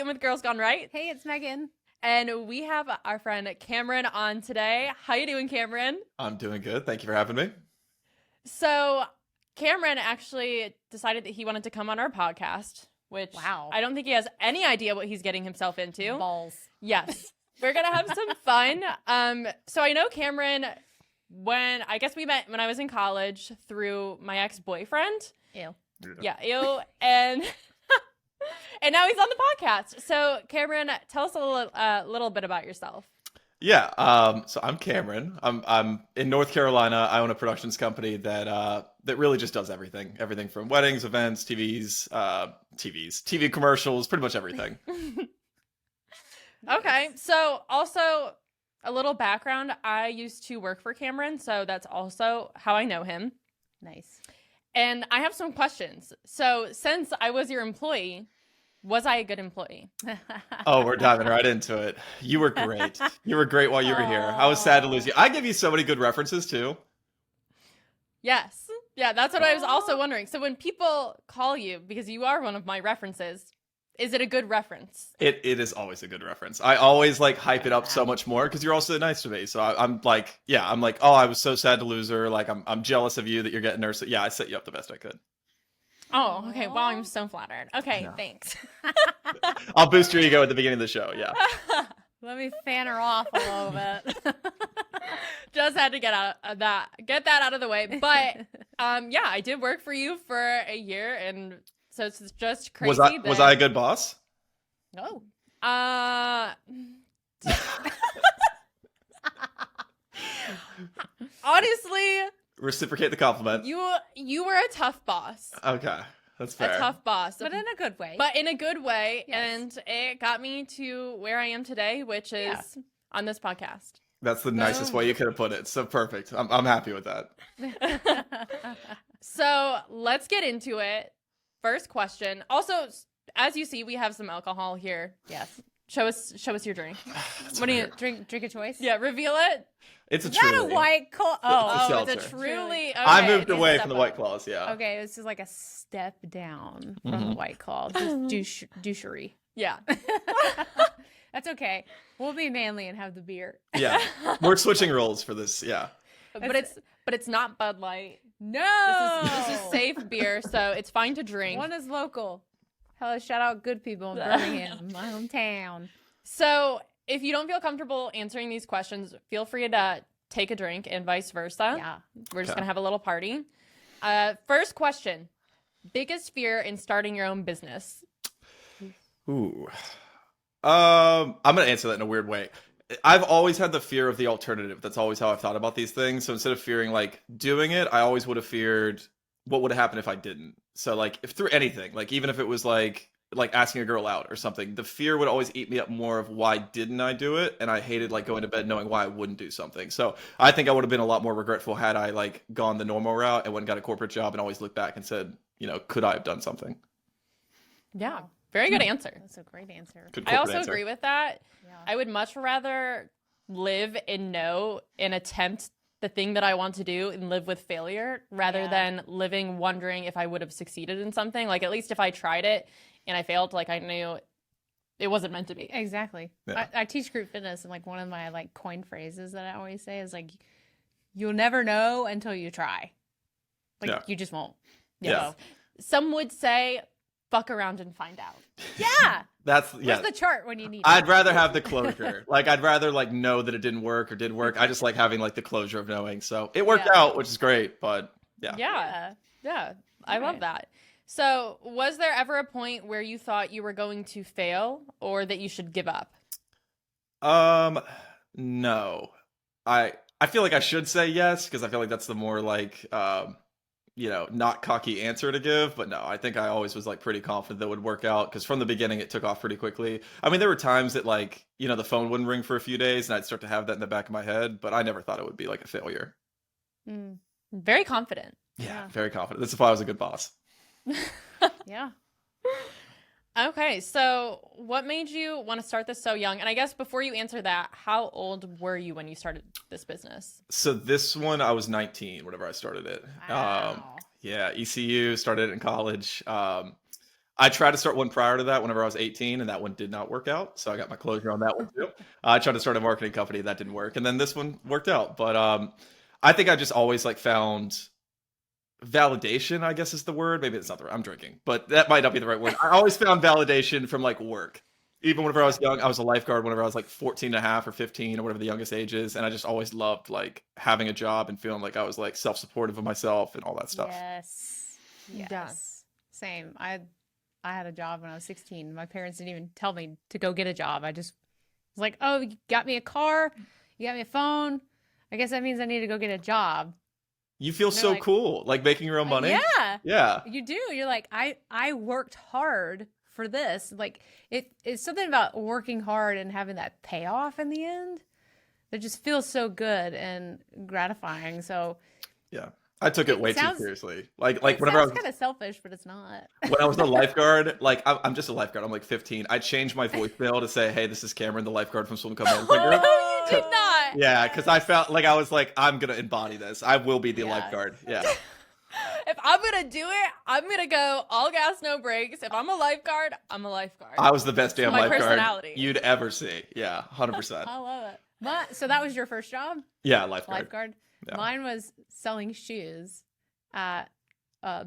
Peyton with Girls Gone Right. Hey, it's Megan. And we have our friend Cameron on today. How you doing, Cameron? I'm doing good. Thank you for having me. So Cameron actually decided that he wanted to come on our podcast, which I don't think he has any idea what he's getting himself into. Balls. Yes. We're going to have some fun. So I know Cameron when I guess we met when I was in college through my ex-boyfriend. Ew. Yeah, ew. And and now he's on the podcast. So Cameron, tell us a little bit about yourself. Yeah, so I'm Cameron. I'm in North Carolina. I own a productions company that really just does everything from weddings, events, TV commercials, pretty much everything. Okay, so also a little background. I used to work for Cameron, so that's also how I know him. Nice. And I have some questions. So since I was your employee, was I a good employee? Oh, we're diving right into it. You were great. You were great while you were here. I was sad to lose you. I give you so many good references too. Yes. Yeah, that's what I was also wondering. So when people call you, because you are one of my references, is it a good reference? It is always a good reference. I always like hype it up so much more because you're also nice to me. So I'm like, oh, I was so sad to lose her. Like I'm jealous of you that you're getting her. So yeah, I set you up the best I could. Oh, okay. Well, I'm so flattered. Okay, thanks. I'll boost your ego at the beginning of the show. Yeah. Let me fan her off a little bit. Just had to get that out of the way. But yeah, I did work for you for a year, and so it's just crazy. Was I a good boss? No. Honestly, reciprocate the compliment. You were a tough boss. Okay, that's fair. A tough boss, but in a good way. Yes. And it got me to where I am today, which is on this podcast. That's the nicest way you could have put it. So perfect. I'm happy with that. So let's get into it. First question. Also, as you see, we have some alcohol here. Yes. Show us your drink. What do you drink? A choice? Yeah, reveal it. It's a Is that Truly. a White Claw? It's a Truly. Okay, I moved away from the White Claws. Yeah. Okay, this is like a step down from the White Claw. Just douchery. Yeah. That's okay. We'll be manly and have the beer. Yeah. We're switching roles for this. Yeah. But it's not Bud Light. No. This is safe beer, so it's fine to drink. One is local. Hell, shout out good people in Birmingham, my hometown. So if you don't feel comfortable answering these questions, feel free to take a drink and vice versa. Yeah. We're just going to have a little party. First question. Biggest fear in starting your own business? Ooh. I'm going to answer that in a weird way. I've always had the fear of the alternative. That's always how I've thought about these things. So instead of fearing like doing it, I always would have feared what would have happened if I didn't. So like if through anything, like even if it was like asking a girl out or something, the fear would always eat me up more of why didn't I do it? And I hated like going to bed knowing why I wouldn't do something. So I think I would have been a lot more regretful had I like gone the normal route and went and got a corporate job and always looked back and said, could I have done something? Yeah. Very good answer. That's a great answer. I also agree with that. Yeah. I would much rather live and know and attempt the thing that I want to do and live with failure rather than living wondering if I would have succeeded in something. Like at least if I tried it and I failed, like I knew it wasn't meant to be. Exactly. Yeah. I teach group fitness, and like one of my like coin phrases that I always say is like, you'll never know until you try. Like you just won't. Yeah. Some would say, fuck around and find out. Yeah. Where's the chart when you need it? I'd rather have the closure. Like I'd rather like know that it didn't work or did work. I just like having like the closure of knowing. So it worked out, which is great, but Yeah. I love that. So was there ever a point where you thought you were going to fail or that you should give up? No. I feel like I should say yes, because I feel like that's the more like not cocky answer to give, but no, I think I always was like pretty confident that it would work out because from the beginning it took off pretty quickly. I mean, there were times that like, the phone wouldn't ring for a few days and I'd start to have that in the back of my head, but I never thought it would be like a failure. Very confident. Yeah, very confident. This is why I was a good boss. Yeah. Okay, so what made you want to start this so young? And I guess before you answer that, how old were you when you started this business? So this one, I was 19 whenever I started it. Wow. Yeah, ECU, started it in college. I I tried to start one prior to that whenever I was 18, and that one did not work out. So I got my closure on that one too. I tried to start a marketing company, that didn't work, and then this one worked out. But I think I just always like found validation, I guess is the word. Maybe it's not the right. I'm drinking, but that might not be the right word. I always found validation from like work. Even whenever I was young, I was a lifeguard whenever I was like 14 and a half or 15 or whatever the youngest age is. And I just always loved like having a job and feeling like I was like self-supportive of myself and all that stuff. Yes. Yes. Yeah. Same. I had a job when I was 16. My parents didn't even tell me to go get a job. I just was like, oh, you got me a car, you got me a phone. I guess that means I need to go get a job. You feel They're so like, cool, like making your own money. Yeah. Yeah. You do. You're like, I worked hard for this. Like it's something about working hard and having that payoff in the end that just feels so good and gratifying. So Yeah. I took it way too sounds- seriously. Like it whenever I sounds was kind of selfish, but it's not. when I was a lifeguard, like I'm just a lifeguard. I'm like 15. I changed my voicemail to say, "Hey, this is Cameron, the lifeguard from Swim Club Management Group." Oh, you did not. Yeah, because I felt like I was like, I'm gonna embody this. I will be the Yeah. lifeguard. Yeah. If I'm gonna do it, I'm gonna go all gas, no brakes. If I'm a lifeguard, I'm a lifeguard. I was the best damn my lifeguard personality. you'd ever see. Yeah, 100%. I love it. So that was your first job, Yeah, lifeguard. lifeguard. Yeah. Mine was selling shoes at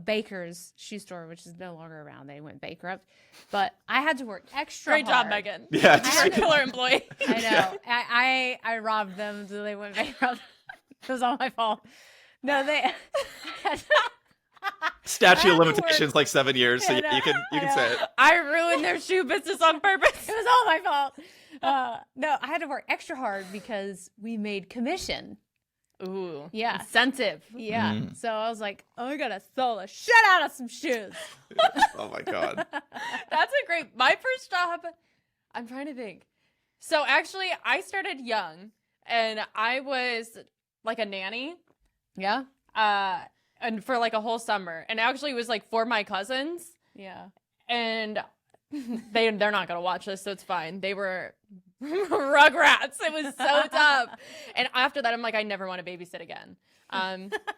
Baker's shoe store, which is no longer around. They went bankrupt. But I had to work extra Great job, hard. Megan. Yeah, You're a killer employee. I know. I robbed them so they went bankrupt. It was all my fault. No, they. statute I of had to limitations like 7 years, so I yeah, know, you can I say it. I ruined their shoe business on purpose. It was all my fault. No, I had to work extra hard because we made commission. Ooh. Yeah. Incentive. Yeah. Mm. So I was like, oh, I gotta sell the shit out of some shoes. Oh my god. That's a great. My first job, I'm trying to think. So actually, I started young, and I was like a nanny, Yeah. and for like a whole summer, and actually it was like for my cousins, Yeah. and they're not gonna watch this, so it's fine. They were rugrats. It was so tough, and after that, I'm like, I never want to babysit again.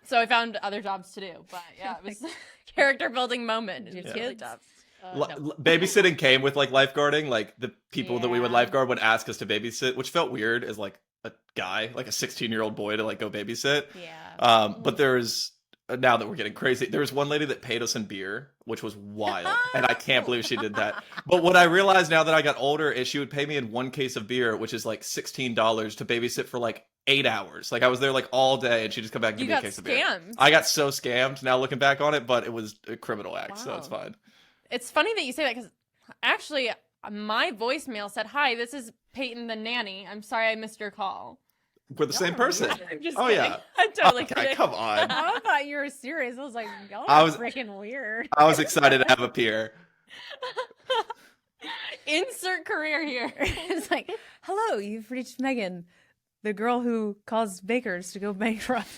So I found other jobs to do, but yeah, it was a character building moment. It Your was really kids? tough. L- Babysitting came with like lifeguarding. Like the people that we would Yeah. lifeguard would ask us to babysit, which felt weird as like a guy, like a 16-year-old boy to like go babysit. Yeah. But there's now that we're getting crazy, there was one lady that paid us in beer, which was wild, and I can't believe she did that. But what I realized now that I got older is she would pay me in one case of beer, which is like $16 to babysit for like 8 hours. Like I was there like all day, and she'd just come back and You give me a got case of beer. scammed. I got so scammed now looking back on it, but it was a criminal act, so it's Wow. fine. It's funny that you say that because actually my voicemail said, "Hi, this is Peyton the nanny. I'm sorry I missed your call." We're the same person. I'm just Oh, kidding. yeah. I'm totally Okay, kidding. come on. I thought you were serious. I was like, y'all I are was- freaking weird. I was excited to have a peer. Insert career here. It's like, hello, you've reached Megan, the girl who caused bakers to go bankrupt.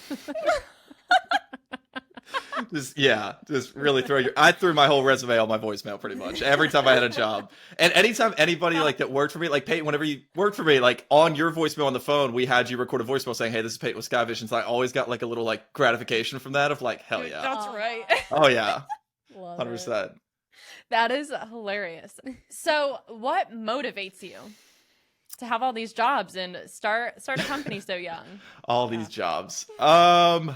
Just really I threw my whole resume on my voicemail pretty much every time I had a job. And anytime anybody like that worked for me, like Peyton, whenever you worked for me, like on your voicemail on the phone, we had you record a voicemail saying, "Hey, this is Peyton with Sky Vision." So I always got like a little like gratification from that of like, hell yeah. That's Aw. right. Oh yeah. Love it. 100%. That is hilarious. So, what motivates you to have all these jobs and start a company so young? All these jobs. What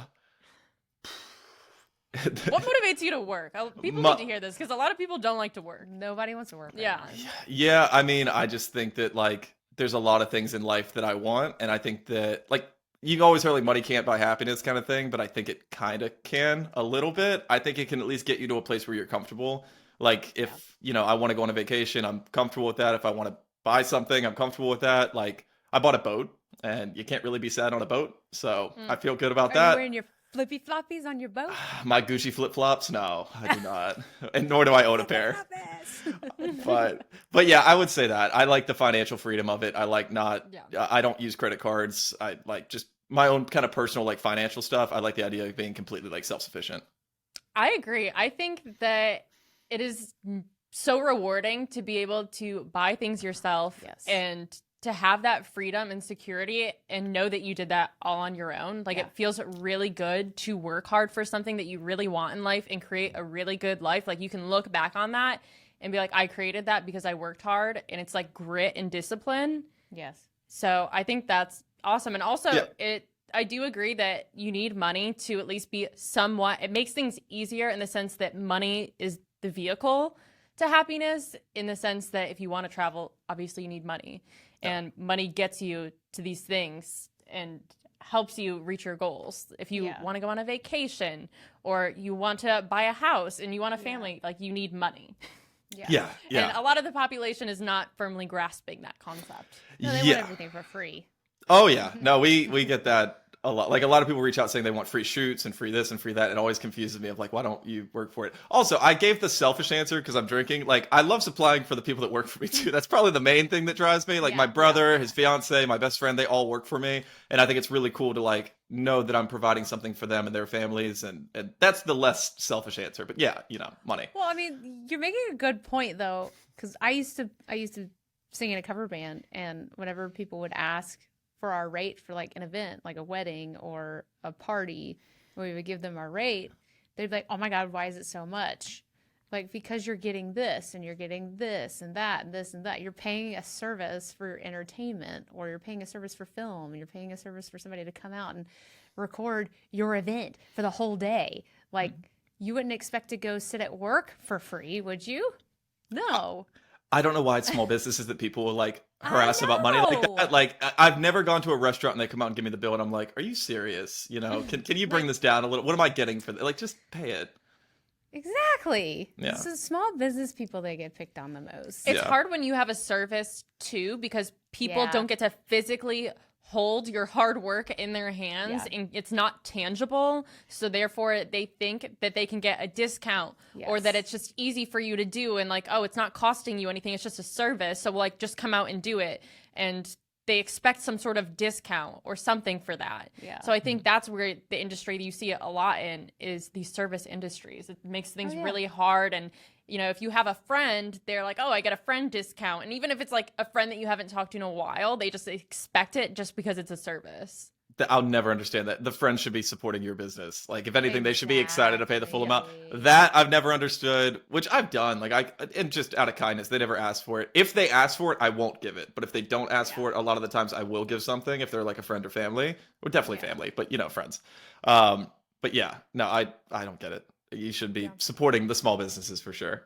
motivates you to work? People need to hear this because a lot of people don't like to work. Nobody wants to work. right Yeah. now. Yeah, I mean, I just think that like there's a lot of things in life that I want, and I think that like you always hear like money can't buy happiness kind of thing, but I think it kind of can a little bit. I think it can at least get you to a place where you're comfortable. Like if, I want to go on a vacation, I'm comfortable with that. If I want to buy something, I'm comfortable with that. Like I bought a boat, and you can't really be sad on a boat, so I feel good about Are that. you wearing your flippy floppies on your boat? My Gucci flip-flops? No, I do not. And nor do I own a pair. But yeah, I would say that. I like the financial freedom of it. I like I don't use credit cards. I like just my own kind of personal like financial stuff. I like the idea of being completely like self-sufficient. I agree. I think that it is so rewarding to be able to buy things yourself Yes. and to have that freedom and security and know that you did that all on your own. Like, Yeah. it feels really good to work hard for something that you really want in life and create a really good life. Like, you can look back on that and be like, I created that because I worked hard, and it's like grit and discipline. Yes. So I think that's awesome. And also Yeah. I do agree that you need money to at least be somewhat, it makes things easier in the sense that money is the vehicle to happiness, in the sense that if you want to travel, obviously you need money. And money gets you to these things and helps you reach your goals. If you want to go on a vacation, or you want to buy a house and you want a family, like, you need money. Yeah. And a lot of the population is not firmly grasping that concept. No, they want everything for free. Oh yeah. No, we get that a lot. Like, a lot of people reach out saying they want free shoots and free this and free that. It always confuses me of like, why don't you work for it? Also, I gave the selfish answer because I'm drinking. Like, I love supplying for the people that work for me too. That's probably the main thing that drives me. Like, my brother, his fiance, my best friend, they all work for me. And I think it's really cool to like know that I'm providing something for them and their families. And that's the less selfish answer. But yeah, money. Well, I mean, you're making a good point though, because I used to sing in a cover band, and whenever people would ask for our rate for like an event, like a wedding or a party, when we would give them our rate, they'd be like, "Oh my God, why is it so much?" Like, because you're getting this and you're getting this and that and this and that. You're paying a service for entertainment, or you're paying a service for film, and you're paying a service for somebody to come out and record your event for the whole day. Like, you wouldn't expect to go sit at work for free, would you? No. I don't know why it's small businesses that people will like harass about money like know. that. Like, I've never gone to a restaurant and they come out and give me the bill and I'm like, are you serious? Can you bring this down a little? What am I getting for that? Like, just pay it. Exactly. Yeah. It's the small business people that get picked on the most. It's Yeah. hard when you have a service too, because people Yeah. don't get to physically hold your hard work in their hands, and it's not tangible. So therefore they think that they can get a discount, or that it's just easy for you to do, and like, oh, it's not costing you anything, it's just a service. So like, just come out and do it. And they expect some sort of discount or something for that. Yeah. So I think that's where the industry that you see it a lot in is these service industries. It makes things really hard. And, if you have a friend, they're like, oh, I get a friend discount. And even if it's like a friend that you haven't talked to in a while, they just expect it just because it's a service. I'll never understand that. The friends should be supporting your business. Like, if anything, they should be excited to pay the full amount. That I've never understood, which I've done. Like, and just out of kindness, they never ask for it. If they ask for it, I won't give it. But if they don't ask for it, a lot of the times I will give something if they're like a friend or family. Or definitely family, but friends. But yeah, no, I don't get it. You should be supporting the small businesses for sure.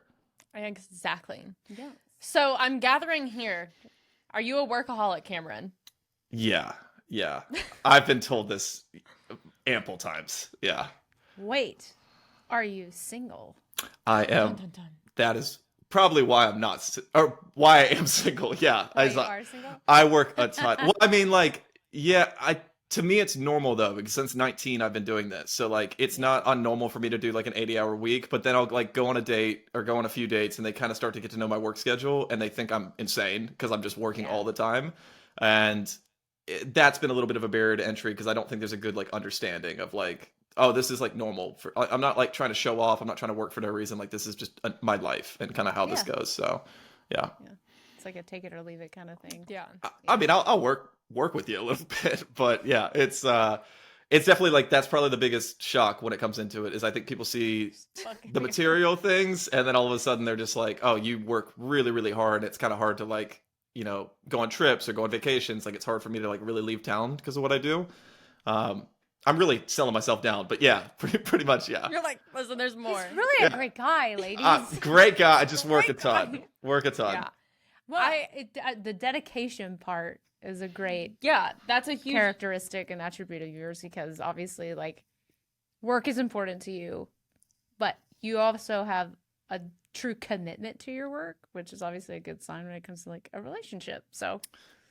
Exactly. Yeah. So I'm gathering here. Are you a workaholic, Cameron? Yeah. I've been told this ample times. Yeah. Wait, are you single? I am. Dun, dun, dun. That is probably why I'm not, or why I am single. Yeah. You are single? I work a ton. Well, I mean, like, yeah, to me, it's normal though, because since 19, I've been doing this. So like, it's not unnormal for me to do like an 80-hour week, but then I'll like go on a date or go on a few dates, and they kind of start to get to know my work schedule, and they think I'm insane because I'm just working all the time. And that's been a little bit of a barrier to entry, because I don't think there's a good like understanding of like, oh, this is like normal. I'm not like trying to show off. I'm not trying to work for no reason. Like, this is just my life and kind of how this goes. So, yeah. It's like a take it or leave it kind of thing. Yeah. I mean, I'll work with you a little bit, but yeah, it's definitely like, that's probably the biggest shock when it comes into it, is I think people see the material things, and then all of a sudden they're just like, oh, you work really, really hard. It's kind of hard to like, go on trips or go on vacations. Like, it's hard for me to like really leave town because of what I do. I'm really selling myself down, but yeah, pretty much, yeah. You're like, listen, there's more. He's really a great guy, ladies. Great guy. I just work a ton. Work a ton. Yeah. Well, the dedication part is a great Yeah, that's a huge characteristic and attribute of yours, because obviously, like, work is important to you, but you also have a true commitment to your work, which is obviously a good sign when it comes to like a relationship. So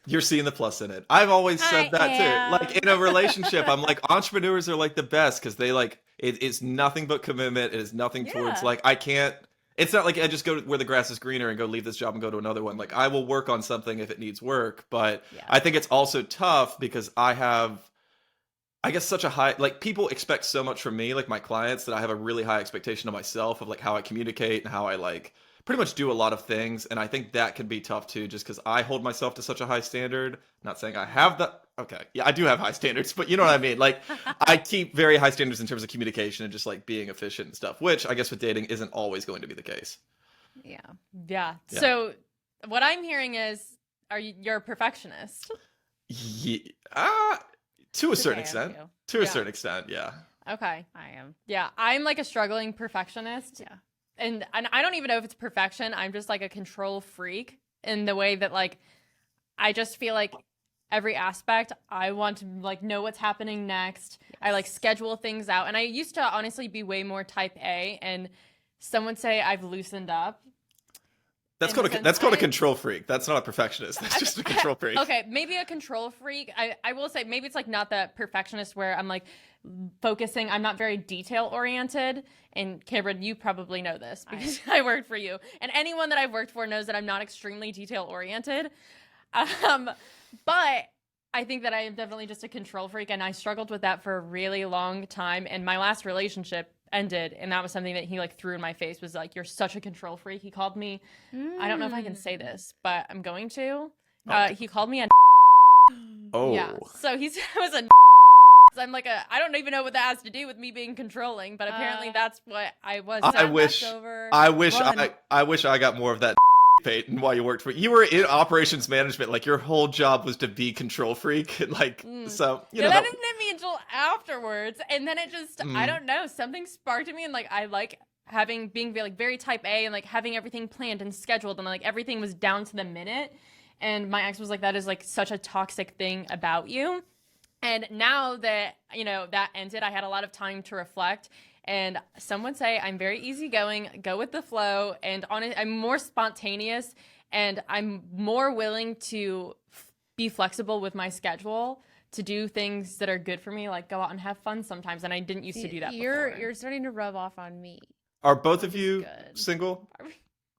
you're seeing the plus in it. I've always said that too. Like, in a relationship, I'm like, entrepreneurs are like the best, because they like, it's nothing but commitment. It is nothing towards like, I can't, it's not like I just go where the grass is greener and go leave this job and go to another one. Like, I will work on something if it needs work, but I think it's also tough because I have, I guess, such a high, like, people expect so much from me, like my clients, that I have a really high expectation of myself, of like how I communicate and how I like pretty much do a lot of things, and I think that can be tough too, just because I hold myself to such a high standard. Not saying I have that. Okay, yeah, I do have high standards, but you know what I mean. Like, I keep very high standards in terms of communication and just like being efficient and stuff, which I guess with dating isn't always going to be the case. Yeah. Yeah. Yeah. So what I'm hearing is, you're a perfectionist? Yeah, to a certain Today I extent. feel. To a Yeah. certain extent, yeah. Okay. I am. Yeah, I'm like a struggling perfectionist. Yeah. And I don't even know if it's perfection. I'm just like a control freak in the way that like I just feel like every aspect I want to like know what's happening next. I like schedule things out. And I used to honestly be way more type A, and some would say I've loosened up. That's In called the sense that's called a I- control freak. That's not a perfectionist. That's just a control freak. Okay, maybe a control freak. I will say maybe it's like not the perfectionist where I'm like focusing. I'm not very detail oriented. And Cameron, you probably know this because I worked for you. And anyone that I've worked for knows that I'm not extremely detail oriented. But I think that I am definitely just a control freak, and I struggled with that for a really long time. And my last relationship ended, and that was something that he like threw in my face, was like, you're such a control freak. He called me, I don't know if I can say this, but I'm going to. He called me a Oh. yeah. So he said I was a I'm like I don't even know what that has to do with me being controlling, but apparently that's what I was. I wish Leftover. I wish Run. I wish I got more of that Peyton while you worked for you were in operations management. Like, your whole job was to be control freak, and like so you know that that, didn't hit me until afterwards, and then it just I don't know, something sparked in me, and like I like being like very type A and like having everything planned and scheduled, and like everything was down to the minute. And my ex was like, that is like such a toxic thing about you. And now that, you know, that ended, I had a lot of time to reflect. And some would say I'm very easygoing, go with the flow, and I'm more spontaneous, and I'm more willing to be flexible with my schedule to do things that are good for me, like go out and have fun sometimes. And I didn't used to do that before. You're starting to rub off on me. are both of you good. single?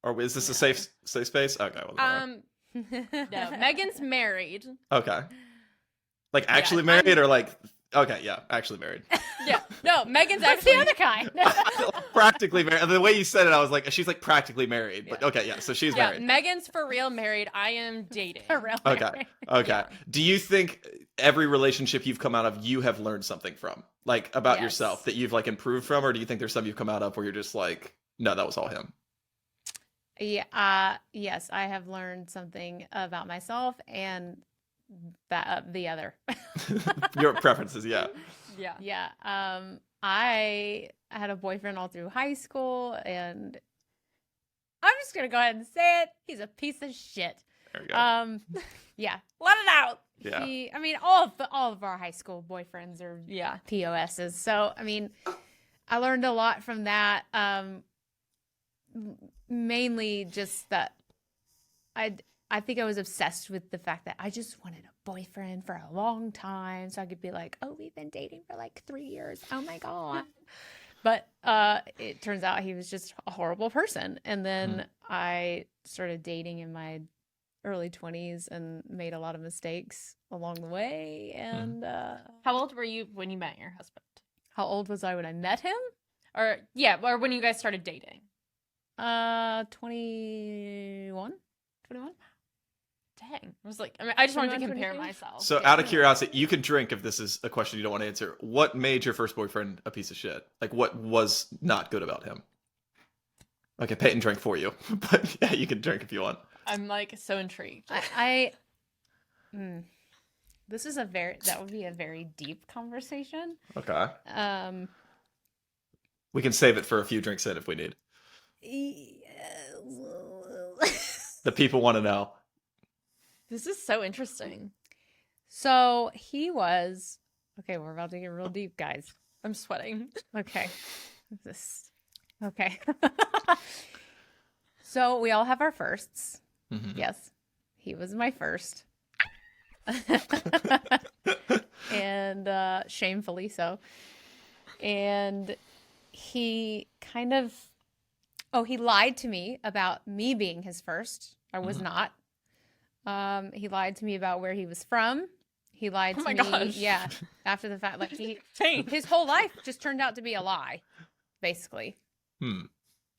Or is this a safe space? Okay. Well, No, Megan's married. okay. Like, actually married, or like, okay, yeah, actually married. Yeah, no, Megan's That's actually the other kind. Practically married. The way you said it, I was like, she's like practically married. But okay, yeah, so she's yeah. married. Megan's for real married. I am dating. For real. Okay. Okay. Do you think every relationship you've come out of, you have learned something from, like, about Yes. yourself that you've like improved from, or do you think there's some you've come out of where you're just like, no, that was all him? Yeah. Yes, I have learned something about myself and that the other. Your preferences, yeah. Yeah. Yeah. I had a boyfriend all through high school, and I'm just gonna go ahead and say it. He's a piece of shit. There we go. Yeah. Let it out. Yeah. I mean, all of our high school boyfriends are Yeah. POSs. So, I mean, I learned a lot from that. Mainly just that I think I was obsessed with the fact that I just wanted a boyfriend for a long time, so I could be like, oh, we've been dating for like 3 years. Oh my God. But it turns out he was just a horrible person. And then I started dating in my early 20s and made a lot of mistakes along the way. And How old were you when you met your husband? how old was I when I met him? Or when you guys started dating? 21. Dang. I was like, I just wanted to 21, compare 22? myself. So, out of curiosity, you can drink if this is a question you don't want to answer. What made your first boyfriend a piece of shit? Like, what was not good about him? Okay, Peyton drank for you, but yeah, you can drink if you want. I'm like so intrigued. This is that would be a very deep conversation. Okay. Um, We can save it for a few drinks in if we need. The people want to know. This is so interesting. So he was okay. We're about to get real deep, guys. I'm sweating. Okay, okay. So we all have our firsts. Mhm. Yes, he was my first, and shamefully so. And he kind of, he lied to me about me being his first. I was not. He lied to me about where he was from. He lied to Oh my me. gosh. Yeah, after the fact, like Dang. his whole life just turned out to be a lie, basically.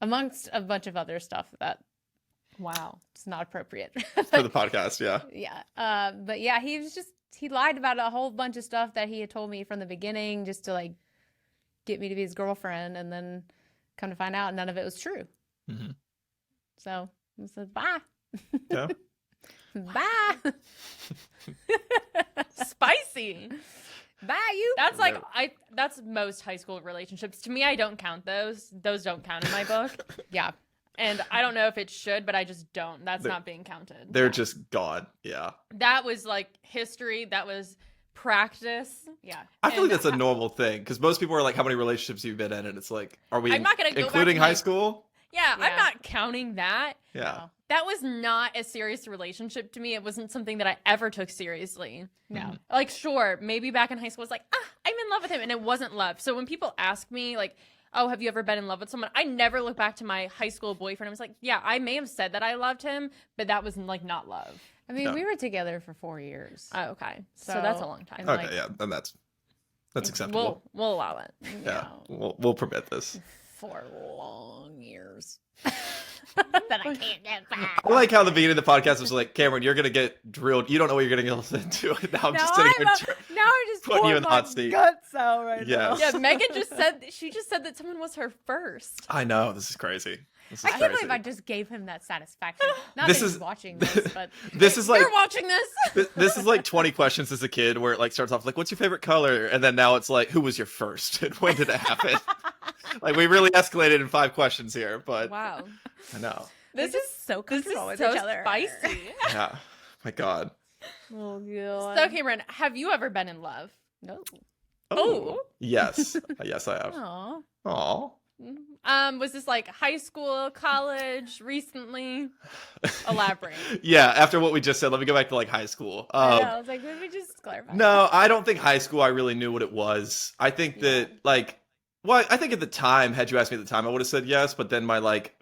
amongst a bunch of other stuff that Wow. it's not appropriate. For the podcast, yeah. Yeah. But yeah, he lied about a whole bunch of stuff that he had told me from the beginning just to like get me to be his girlfriend, and then come to find out none of it was true. Mm-hmm. So I said, bye. Yeah. Bye. Spicy. Bye, you. That's like that's most high school relationships. To me, I don't count those. Those don't count in my book. Yeah. And I don't know if it should, but I just don't. That's not being counted. They're just gone. Yeah. That was like history. That was practice. Yeah. I feel like And that's a normal thing because most people are like, how many relationships you've been in? And it's like, are we I'm not gonna go back including to high my- school? Yeah, Yeah. I'm not counting that. Yeah. That was not a serious relationship to me. It wasn't something that I ever took seriously. No. Like, sure, maybe back in high school, I was like, I'm in love with him. And it wasn't love. So when people ask me, like, oh, have you ever been in love with someone? I never look back to my high school boyfriend. I was like, yeah, I may have said that I loved him, but that was like not love. I mean, No. we were together for 4 years. Oh, okay. So So- that's a long time. and, Okay, like- yeah, then that's acceptable. We'll allow it. Yeah, we'll permit this. 4 long years. that I can't get back. I like how the beginning of the podcast was like, Cameron, you're gonna get drilled. You don't know what you're gonna get into. And now I'm just sitting here. now I'm just putting you pouring in the my hot seat. guts out right Yeah. now. Yeah, Megan just said that someone was her first. I know this is crazy. This is I can't crazy. believe I just gave him that satisfaction. Not This that is- he's watching this, but This is like You're watching this. this is like 20 questions as a kid, where it like starts off like, "What's your favorite color?" and then now it's like, "Who was your first? And when did it happen?" Like we really escalated in 5 questions here, but Wow. I know. This We're is just so this is comfortable with so each other. spicy. Yeah. My God. Oh god. So, Cameron, have you ever been in love? No. Oh. Yes. Yes, I have. Aw. Aw. Was this like high school, college, recently? Elaborate. Yeah. After what we just said, let me go back to like high school. I know, I was like, let me just clarify. No, I don't think high school I really knew what it was. I think that like, well, I think at the time, had you asked me at the time, I would have said yes. But then my like,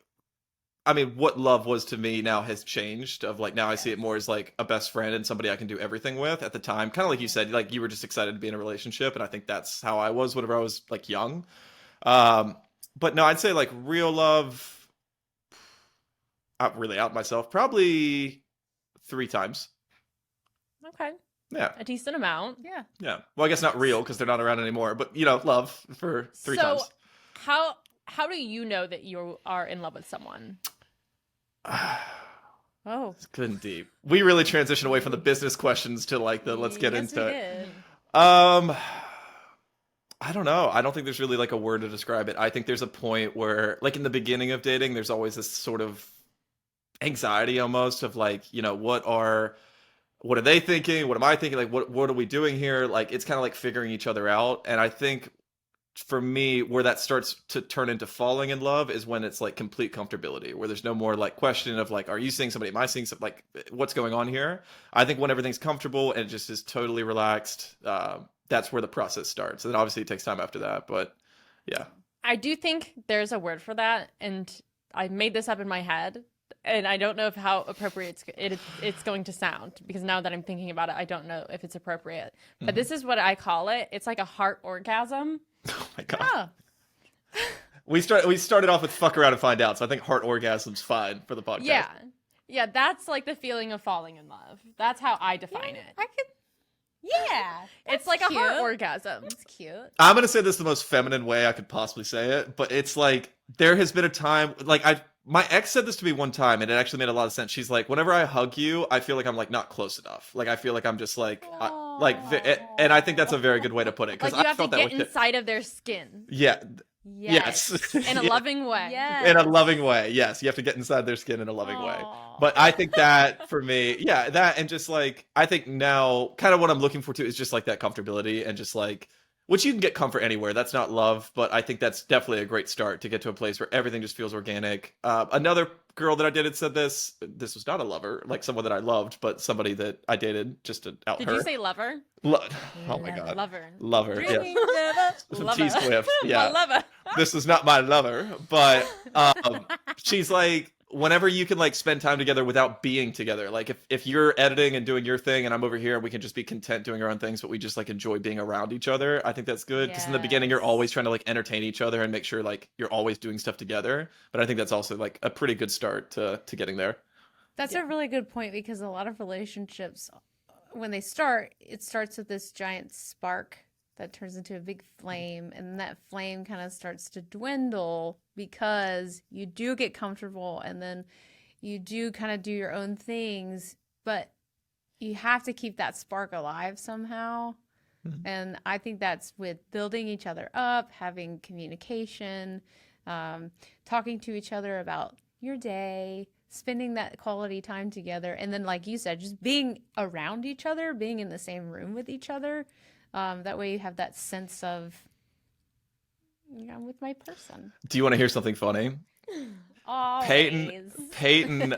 I mean, what love was to me now has changed. Of like now I see it more as like a best friend and somebody I can do everything with. At the time, kind of like you said, like you were just excited to be in a relationship, and I think that's how I was whenever I was like young. But no, I'd say like real love. Not really out myself. Probably 3 times. Okay. Yeah. A decent amount. Yeah. Yeah. Well, I guess not real because they're not around anymore. But you know, love for 3 times. How do you know that you are in love with someone? Oh. It's good and deep. We really transitioned away from the business questions to like the let's get Yes, into we it. did. I don't know. I don't think there's really like a word to describe it. I think there's a point where like in the beginning of dating, there's always this sort of anxiety almost of like, you know, what are they thinking? What am I thinking? Like what are we doing here? Like it's kind of like figuring each other out. And I think for me, where that starts to turn into falling in love is when it's like complete comfortability, where there's no more like question of like, are you seeing somebody? Am I seeing something? Like, what's going on here? I think when everything's comfortable and it just is totally relaxed, that's where the process starts. And then obviously it takes time after that, but yeah. I do think there's a word for that, and I made this up in my head, and I don't know how appropriate it's going to sound, because now that I'm thinking about it, I don't know if it's appropriate. But this is what I call it. It's like a heart orgasm. Oh my God. Oh. We started off with fuck around and find out, so I think heart orgasm's fine for the podcast. Yeah. Yeah, that's like the feeling of falling in love. That's how I define it. I could. Yeah. It's that's like a heart cute. orgasm. That's cute. I'm gonna say this the most feminine way I could possibly say it, but it's like there has been a time like my ex said this to me one time, and it actually made a lot of sense. She's like, whenever I hug you, I feel like I'm like not close enough. Like I feel like I'm just like and I think that's a very good way to put it, because Like you I have to felt that get way. inside of their skin. Yeah. Yes. In a Yeah. loving way. Yes. In a loving way. Yes, you have to get inside their skin in a loving way. Aw. But I think that for me, yeah, that and just like I think now kind of what I'm looking for too is just like that comfortability and just like which you can get comfort anywhere. That's not love, but I think that's definitely a great start to get to a place where everything just feels organic. Another girl that I dated said this was not a lover, like someone that I loved, but somebody that I dated just to out Did her. you say lover? Oh my God. Lover. Lover. Yeah. Dreaming lover. T-Swift. My Yeah. lover. This is not my lover, but she's like whenever you can like spend time together without being together. Like if you're editing and doing your thing and I'm over here and we can just be content doing our own things, but we just like enjoy being around each other. I think that's good because in the beginning you're always trying to like entertain each other and make sure like you're always doing stuff together. But I think that's also like a pretty good start to getting there. That's a really good point because a lot of relationships, when they start, it starts with this giant spark that turns into a big flame, and that flame kind of starts to dwindle because you do get comfortable and then you do kind of do your own things, but you have to keep that spark alive somehow. And I think that's with building each other up, having communication, talking to each other about your day, spending that quality time together. And then, like you said, just being around each other, being in the same room with each other. That way you have that sense of, I'm with my person. Do you want to hear something funny? Always. Peyton,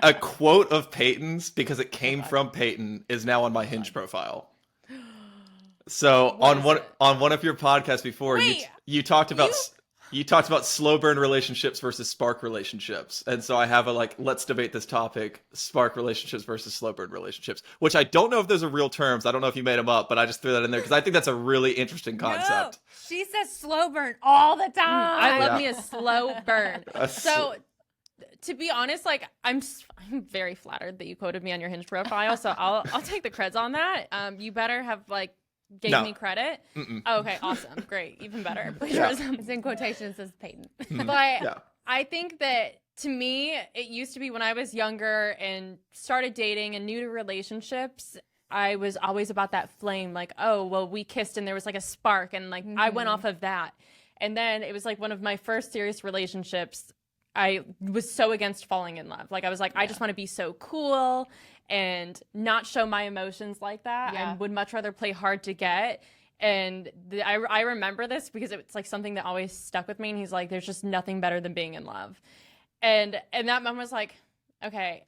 a quote of Peyton's, because it came from Peyton, is now on my Hinge profile. So on one of your podcasts before, you talked about slow burn relationships versus spark relationships. And so I have a like, let's debate this topic, spark relationships versus slow burn relationships, which I don't know if those are real terms. I don't know if you made them up, but I just threw that in there because I think that's a really interesting concept. No, she says slow burn all the time. I love me a slow burn. So to be honest, like I'm very flattered that you quoted me on your Hinge profile. So I'll take the creds on that. You better have like gave me credit. Oh, okay, awesome, great, even better. Plagiarism. It's in quotations, says Peyton. But I think that to me, it used to be when I was younger and started dating and new to relationships, I was always about that flame, like, oh, well, we kissed and there was like a spark and like I went off of that. And then it was like one of my first serious relationships. I was so against falling in love. Like I was like, I just want to be so cool and not show my emotions like that. I would much rather play hard to get. And I remember this because it's like something that always stuck with me. And he's like, there's just nothing better than being in love. And that moment was like, okay,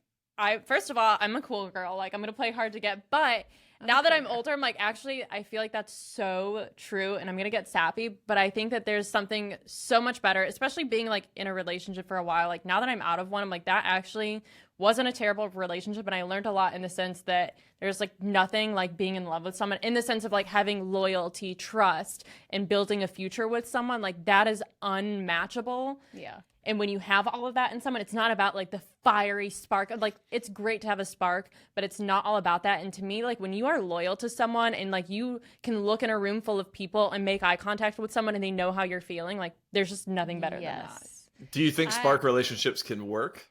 first of all, I'm a cool girl. Like I'm going to play hard to get. But now that I'm older, I'm like, actually, I feel like that's so true. And I'm going to get sappy. But I think that there's something so much better, especially being like in a relationship for a while. Like now that I'm out of one, I'm like, that actually wasn't a terrible relationship. And I learned a lot in the sense that there's like nothing like being in love with someone, in the sense of like having loyalty, trust, and building a future with someone. Like that is unmatchable. Yeah. And when you have all of that in someone, it's not about like the fiery spark. Like it's great to have a spark, but it's not all about that. And to me, like when you are loyal to someone and like you can look in a room full of people and make eye contact with someone and they know how you're feeling, like there's just nothing better than that. Do you think spark relationships can work?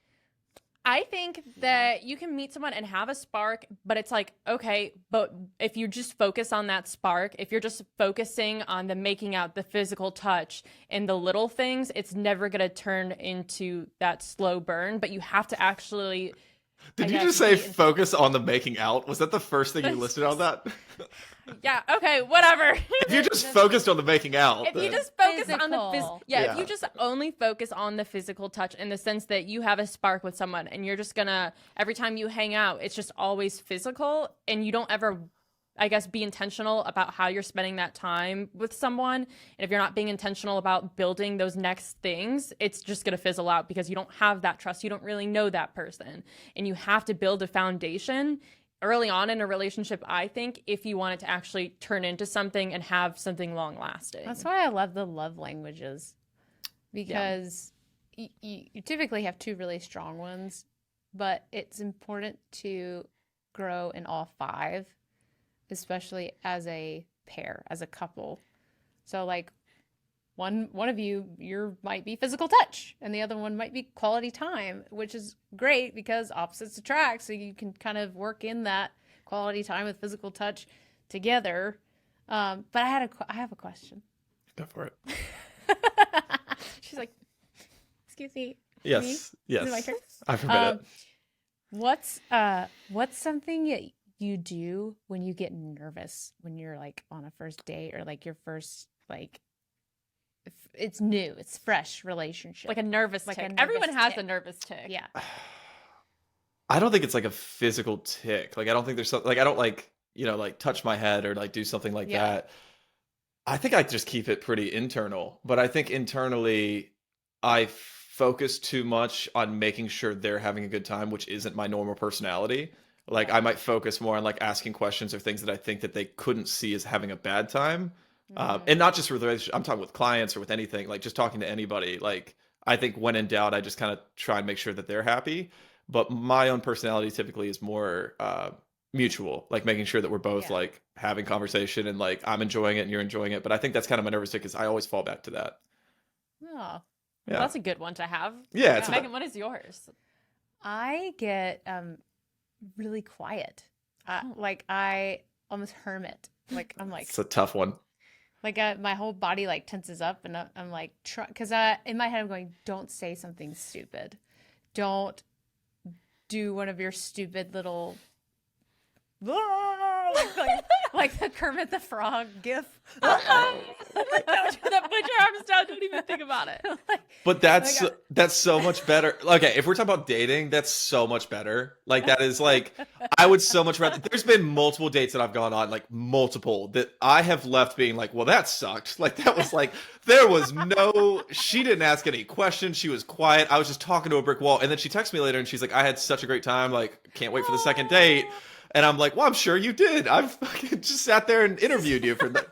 I think that you can meet someone and have a spark, but it's like, okay, but if you just focus on that spark, if you're just focusing on the making out, the physical touch, and the little things, it's never going to turn into that slow burn, but you have to actually... Did you just say focus on the making out? Was that the first thing you listed on that? Yeah, okay, whatever. If you just focused on the making out. If you just focus on the if you just only focus on the physical touch in the sense that you have a spark with someone and you're just gonna, every time you hang out, it's just always physical and you don't ever, I guess, be intentional about how you're spending that time with someone. And if you're not being intentional about building those next things, it's just going to fizzle out because you don't have that trust. You don't really know that person. And you have to build a foundation early on in a relationship, I think, if you want it to actually turn into something and have something long lasting. That's why I love the love languages, because you typically have two really strong ones, but it's important to grow in all five, especially as a pair, as a couple. So like one of you might be physical touch and the other one might be quality time, which is great because opposites attract. So you can kind of work in that quality time with physical touch together. But I have a question. Go for it. She's like, excuse me. Yes. Me? Yes. Is it my turn? I forgot it. What's something you do when you get nervous when you're like on a first date or like your first like it's new, it's fresh relationship, like a nervous tick. Everyone has a nervous tick. Yeah. I don't think it's like a physical tick. Like I don't think there's something like I don't like like touch my head or like do something like that. I think I just keep it pretty internal. But I think internally I focus too much on making sure they're having a good time, which isn't my normal personality. Like I might focus more on like asking questions or things that I think that they couldn't see as having a bad time. And not just with the relationship, I'm talking with clients or with anything, like just talking to anybody. Like I think when in doubt, I just kind of try and make sure that they're happy. But my own personality typically is more mutual, like making sure that we're both like having conversation and like I'm enjoying it and you're enjoying it. But I think that's kind of my nervous tick, because I always fall back to that. Oh, Yeah. That's a good one to have. Yeah, it's Megan, what is yours? I get really quiet. Like I almost hermit. Like I'm like it's a tough one. like my whole body like tenses up, and I'm like because in my head I'm going, don't say something stupid, don't do one of your stupid little like the Kermit the Frog gif. Put your arms down. Don't even think about it. But that's so much better. Okay, if we're talking about dating, that's so much better. Like that is like I would so much rather. There's been multiple dates that I've gone on, like multiple, that I have left being like, well, that sucked. Like that was like there was no. She didn't ask any questions. She was quiet. I was just talking to a brick wall. And then she texted me later and she's like, I had such a great time. Like can't wait for the second date. And I'm like, well, I'm sure you did. I've fucking just sat there and interviewed you for that.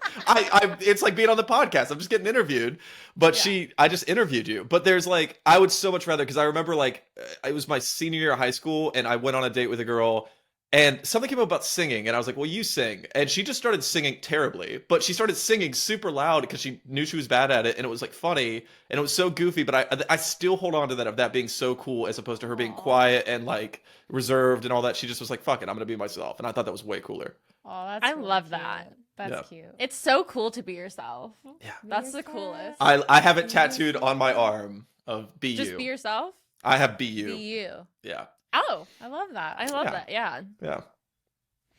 It's like being on the podcast. I'm just getting interviewed. But I just interviewed you. But there's like, I would so much rather, because I remember like, it was my senior year of high school and I went on a date with a girl and something came up about singing. And I was like, well, you sing. And she just started singing terribly, but she started singing super loud because she knew she was bad at it. And it was like funny and it was so goofy. But I still hold on to that, of that being so cool, as opposed to her being quiet and like reserved and all that. She just was like, fuck it, I'm gonna be myself. And I thought that was way cooler. Oh, that's I really love cute. that. That's cute. It's so cool to be yourself. Yeah. That's the coolest. I have it tattooed on my arm of be Just you. be yourself. I have be you. Be you. Yeah. Oh, I love that. I love that. Yeah. Yeah.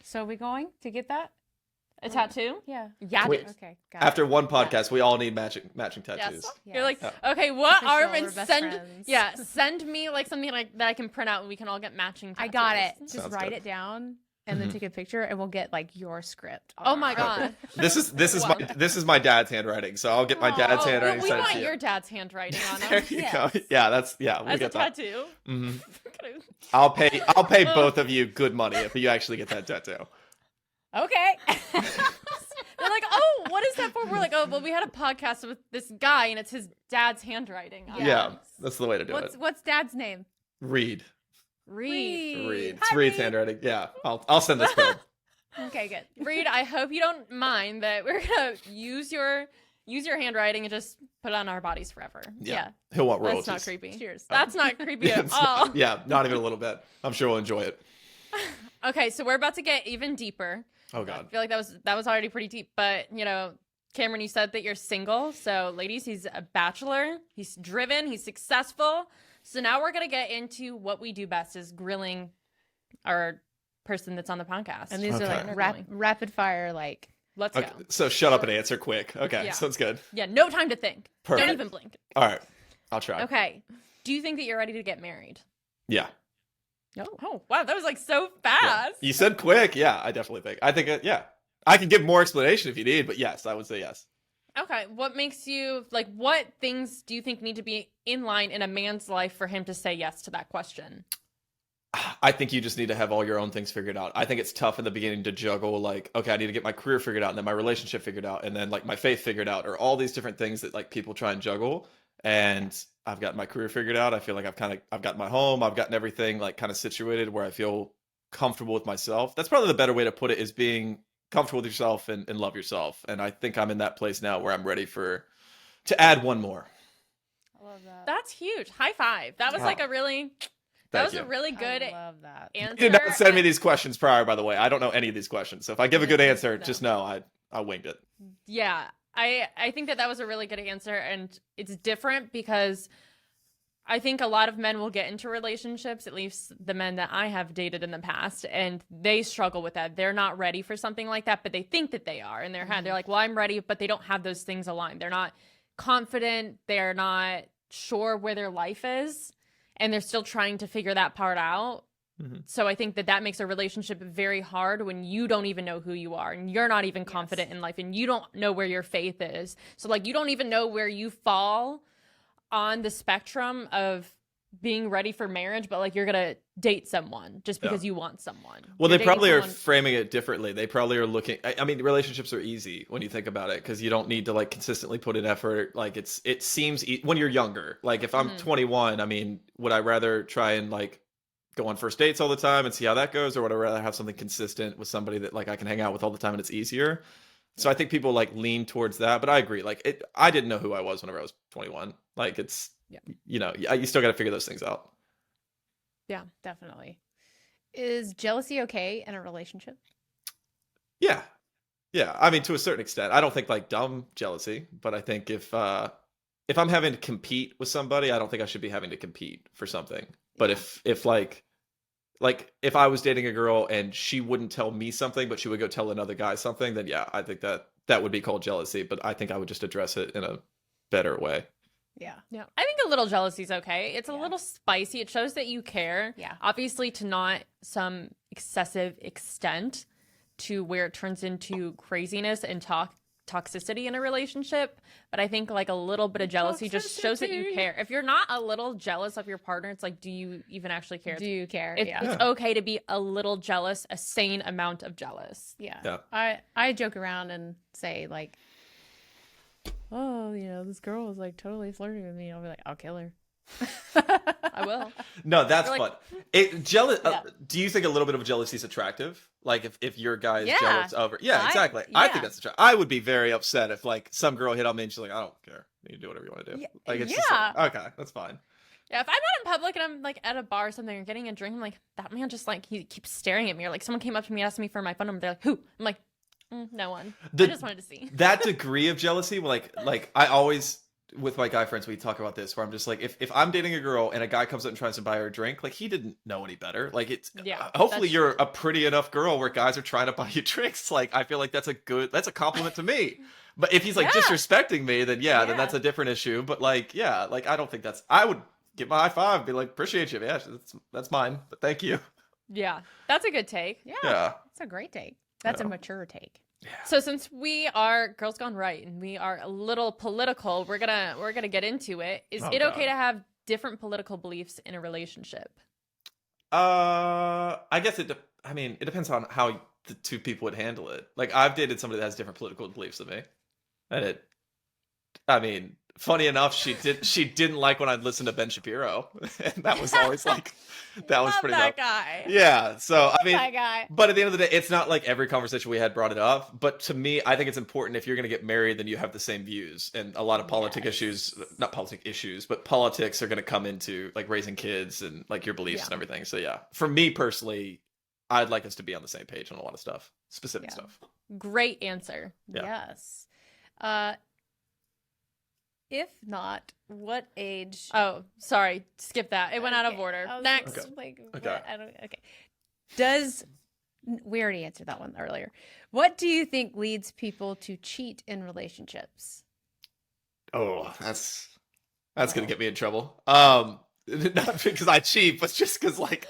So are we going to get that? A tattoo? Yeah. Yeah. Wait. Okay. Got it. After one podcast, we all need matching tattoos. Yes. Yes. You're like, Yeah. okay, what Official, arm, we're and best send friends. send me like something like that I can print out and we can all get matching tattoos. I got it. Just Sounds write good. it down and then take a picture, and we'll get like your script. on Oh our my arm. god. This is my dad's handwriting, so I'll get my dad's Oh, handwriting. we sent want to you. your dad's handwriting on There it you Yes. go. Yeah, we'll as a get that. tattoo. Mhm. I'll pay both of you good money if you actually get that tattoo. Okay. They're like, oh, what is that for? We're like, oh, well, we had a podcast with this guy and it's his dad's handwriting. on it. Yeah, that's the way to do it. What's Dad's name? Read. Reed. It's Reed's handwriting. Yeah, I'll send this bill. Okay, good. Reed, I hope you don't mind that we're gonna use your handwriting and just put it on our bodies forever. Yeah. He'll want That's royalties. not creepy. Cheers. That's not creepy at It's all. not- yeah, not even a little bit. I'm sure we'll enjoy it. Okay, so we're about to get even deeper. Oh I god. feel like that was already pretty deep, but Cameron, you said that you're single. So ladies, he's a bachelor. He's driven. He's successful. So now we're gonna get into what we do best, is grilling our person that's on the podcast. And these are Okay. like rapid fire, like Let's Okay, go. so shut up and answer quick. Okay, Yeah. sounds good. Yeah, no time to think. Perfect. Don't even blink. All right, I'll try. Okay. Do you think that you're ready to get married? Yeah. Oh, wow, that was like so fast. You said quick. Yeah, I definitely think. I think. Yeah, I can give more explanation if you need, but yes, I would say yes. Okay, what makes you like? What things do you think need to be in line in a man's life for him to say yes to that question? I think you just need to have all your own things figured out. I think it's tough in the beginning to juggle, like, okay, I need to get my career figured out and then my relationship figured out and then like my faith figured out, or all these different things that like people try and juggle. And I've got my career figured out. I feel like I've got my home. I've gotten everything like kind of situated where I feel comfortable with myself. That's probably the better way to put it, is being comfortable with yourself and love yourself. And I think I'm in that place now where I'm ready to add one more. I love that. That's huge. High five. That was like a really Thank you. a really good I love that. You answer. did not send me these questions prior, by the way. I don't know any of these questions. So if I give a good answer, just know I winged it. Yeah, I think that was a really good answer, and it's different because I think a lot of men will get into relationships, at least the men that I have dated in the past, and they struggle with that. They're not ready for something like that, but they think that they are in their head. They're like, well, I'm ready, but they don't have those things aligned. They're not confident. They're not sure where their life is, and they're still trying to figure that part out. Mm-hmm. So I think that makes a relationship very hard when you don't even know who you are and you're not even confident in life and you don't know where your faith is. So like you don't even know where you fall on the spectrum of being ready for marriage, but like you're gonna date someone just because you want someone. Well, You're they probably dating are someone- framing it differently. They probably are looking. I mean, relationships are easy when you think about it because you don't need to like consistently put in effort. Like it seems when you're younger. Like if I'm 21, I mean, would I rather try and like go on first dates all the time and see how that goes, or would I rather have something consistent with somebody that like I can hang out with all the time and it's easier? So I think people like lean towards that, but I agree. Like I didn't know who I was whenever I was 21. Like it's, you know, you still got to figure those things out. Yeah. Definitely. Is jealousy okay in a relationship? Yeah. Yeah. I mean, to a certain extent, I don't think like dumb jealousy, but I think if I'm having to compete with somebody, I don't think I should be having to compete for something. But if like if I was dating a girl and she wouldn't tell me something, but she would go tell another guy something, then yeah, I think that would be called jealousy, but I think I would just address it in a better way. Yeah. Yeah. I think a little jealousy is okay. It's a little spicy. It shows that you care. Yeah. Obviously to not some excessive extent to where it turns into craziness and toxicity in a relationship. But I think like a little bit of jealousy just shows that you care. If you're not a little jealous of your partner, it's like, do you even actually care? Do you care? It's okay to be a little jealous, a sane amount of jealous. Yeah. I joke around and say like, oh, you know, this girl is like totally flirting with me. I'll be like, I'll kill her. I will. No, that's You're like- fun. Do you think a little bit of jealousy is attractive? Like if your guy is jealous over, exactly. I think that's attractive. I would be very upset if like some girl hit on me and she's like, I don't care. You can do whatever you want to do. Like it's just like, okay, that's fine. Yeah, if I'm out in public and I'm like at a bar or something or getting a drink, I'm like, that man just like he keeps staring at me. Or like someone came up to me and asked me for my phone number. They're like, who? I'm like, no one. I just wanted to see. That degree of jealousy, like I always with my guy friends we talk about this where I'm just like if I'm dating a girl and a guy comes up and tries to buy her a drink, like he didn't know any better. Like it's hopefully you're a pretty enough girl where guys are trying to buy you drinks. Like I feel like that's a compliment to me. But if he's like disrespecting me, then then that's a different issue. But like like I don't think I would give my high five and be like, appreciate you. Yeah, that's mine. But thank you. Yeah. That's a good take. Yeah. That's a great take. That's a mature take. Yeah. So since we are Girls Gone Right and we are a little political, we're gonna get into it. Is it okay to have different political beliefs in a relationship? I guess it depends on how the two people would handle it. Like I've dated somebody that has different political beliefs than me. And funny enough, she didn't like when I'd listen to Ben Shapiro. And that was always like that was pretty rough. Guy. Yeah. So That guy. but at the end of the day, it's not like every conversation we had brought it up. But to me, I think it's important if you're gonna get married, then you have the same views. And a lot of politics are gonna come into like raising kids and like your beliefs and everything. So yeah. For me personally, I'd like us to be on the same page on a lot of stuff. Specific stuff. Great answer. Yeah. Yes. If not, what age? Oh, sorry. Skip that. It went out of order. Next. Like, Okay. what? I don't. Okay. We already answered that one earlier. What do you think leads people to cheat in relationships? Oh, that's gonna get me in trouble. Not because I cheat, but just because like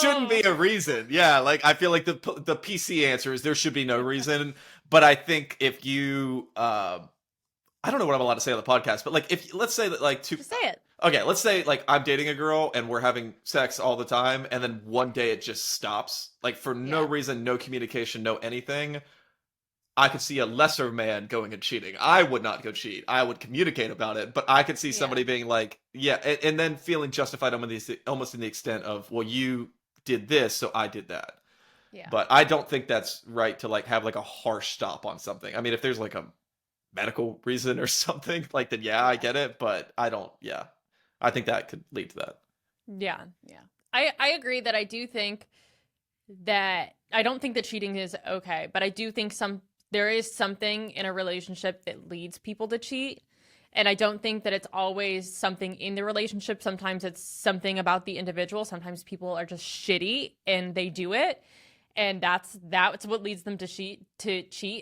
shouldn't be a reason. Yeah, like I feel like the PC answer is there should be no reason. But I think if you I don't know what I'm allowed to say on the podcast, but like if let's say that like Just say it. Okay, let's say like I'm dating a girl and we're having sex all the time and then one day it just stops. Like for no reason, no communication, no anything. I could see a lesser man going and cheating. I would not go cheat. I would communicate about it, but I could see somebody being like, and then feeling justified almost in the extent of, well, you did this, so I did that. Yeah. But I don't think that's right to like have like a harsh stop on something. I mean, if there's like a medical reason or something, like then I get it, but I don't. I think that could lead to that. Yeah. I agree that I do think that I don't think that cheating is okay, but I do think there is something in a relationship that leads people to cheat. And I don't think that it's always something in the relationship. Sometimes it's something about the individual. Sometimes people are just shitty and they do it. And that's what leads them to cheat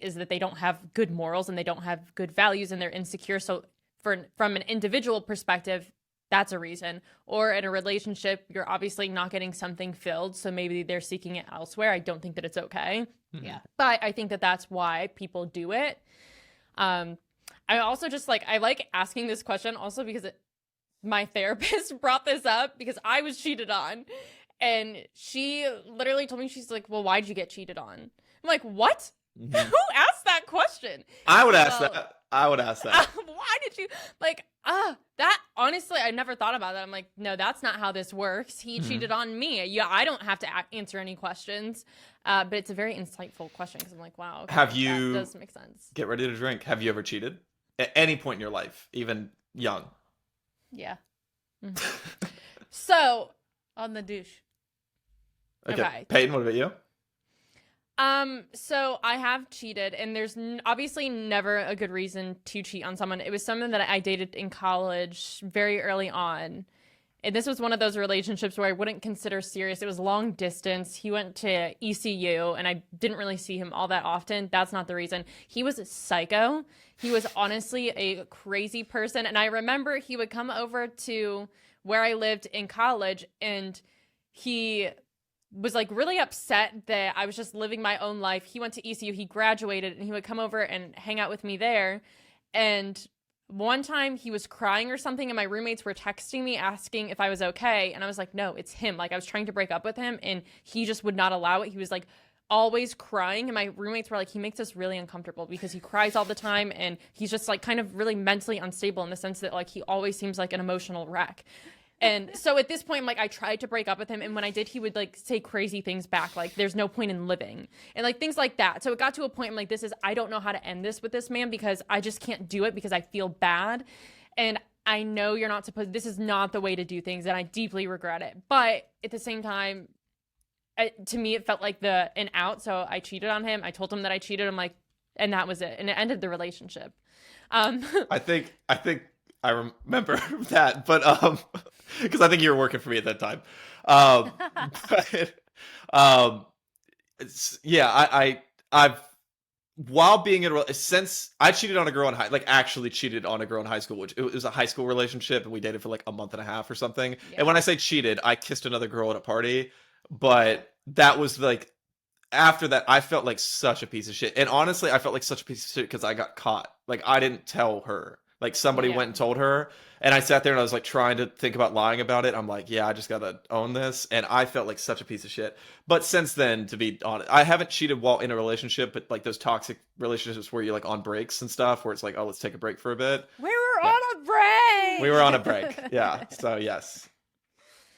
is that they don't have good morals and they don't have good values and they're insecure. So from an individual perspective, that's a reason. Or in a relationship, you're obviously not getting something filled, so maybe they're seeking it elsewhere. I don't think that it's okay. Yeah. But I think that that's why people do it. I I also just like, I like asking this question also because my therapist brought this up because I was cheated on. And she literally told me, she's like, well, why'd you get cheated on? I'm like, what? Who asked that question? I would ask that. I would ask that. Why did you like that? Honestly, I never thought about that. I'm like, no, that's not how this works. He cheated on me. Yeah, I don't have to answer any questions. But it's a very insightful question because I'm like, wow. Okay, Have you? That does make sense. Get ready to drink. Have you ever cheated at any point in your life, even young? Yeah. So On the douche. Okay. Peyton, what about you? So I have cheated, and there's obviously never a good reason to cheat on someone. It was someone that I dated in college very early on. And this was one of those relationships where I wouldn't consider serious. It was long distance. He went to ECU, and I didn't really see him all that often. That's not the reason. He was a psycho. He was honestly a crazy person. And I remember he would come over to where I lived in college, and he was like really upset that I was just living my own life. He went to ECU, he graduated, and he would come over and hang out with me there. And one time he was crying or something, and my roommates were texting me asking if I was okay. And I was like, no, it's him. Like, I was trying to break up with him, and he just would not allow it. He was like always crying. And my roommates were like, he makes us really uncomfortable because he cries all the time. And he's just like kind of really mentally unstable in the sense that like he always seems like an emotional wreck. And so at this point, like, I tried to break up with him. And when I did, he would like say crazy things back. Like, there's no point in living and like things like that. So it got to a point I'm like, I don't know how to end this with this man because I just can't do it because I feel bad. And I know you're not supposed, this is not the way to do things. And I deeply regret it. But at the same time, to me, it felt like an out. So I cheated on him. I told him that I cheated. I'm like, and that was it. And it ended the relationship. I think I remember that, but because I think you were working for me at that time. I've while being in since I cheated on a girl in actually cheated on a girl in high school, which it was a high school relationship, and we dated for like a month and a half or something. Yeah. And when I say cheated, I kissed another girl at a party, but that was like after that, I felt like such a piece of shit. And honestly, I felt like such a piece of shit because I got caught. Like, I didn't tell her. Like, somebody went and told her, and I sat there and I was like trying to think about lying about it. I'm like, yeah, I just gotta own this. And I felt like such a piece of shit. But since then, to be honest, I haven't cheated while in a relationship, but like those toxic relationships where you're like on breaks and stuff, where it's like, oh, let's take a break for a bit. We were on a break. We were on a break. Yeah. So yes.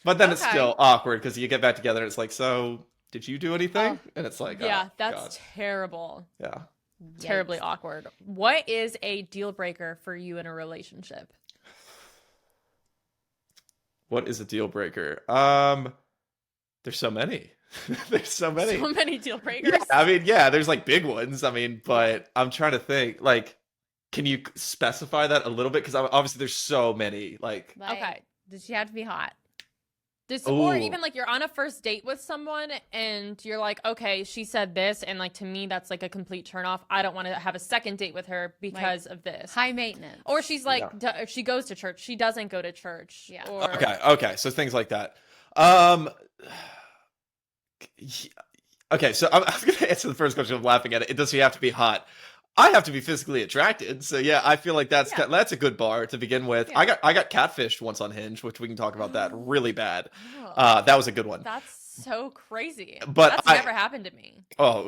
But then it's still awkward because you get back together and it's like, so did you do anything? And it's like, yeah, oh, that's God. Terrible. Yeah. Terribly awkward. What is a deal breaker for you in a relationship? What is a deal breaker? There's so many. There's so many. So many deal breakers. Yeah, I mean, yeah, there's like big ones. I mean, but I'm trying to think. Like, can you specify that a little bit? Because obviously there's so many. Like, okay, does she have to be hot? Or even like you're on a first date with someone and you're like, okay, she said this, and like to me that's like a complete turnoff. I don't want to have a second date with her because of this. High maintenance. Or she's like, she goes to church, she doesn't go to church. Yeah. Or... Okay. So things like that. Okay, so I'm gonna answer the first question. I'm laughing at it. Does she have to be hot? I have to be physically attracted. So yeah, I feel like that's a good bar to begin with. Yeah. I got catfished once on Hinge, which we can talk about that really bad. That was a good one. That's so crazy. But that's never happened to me. Oh, it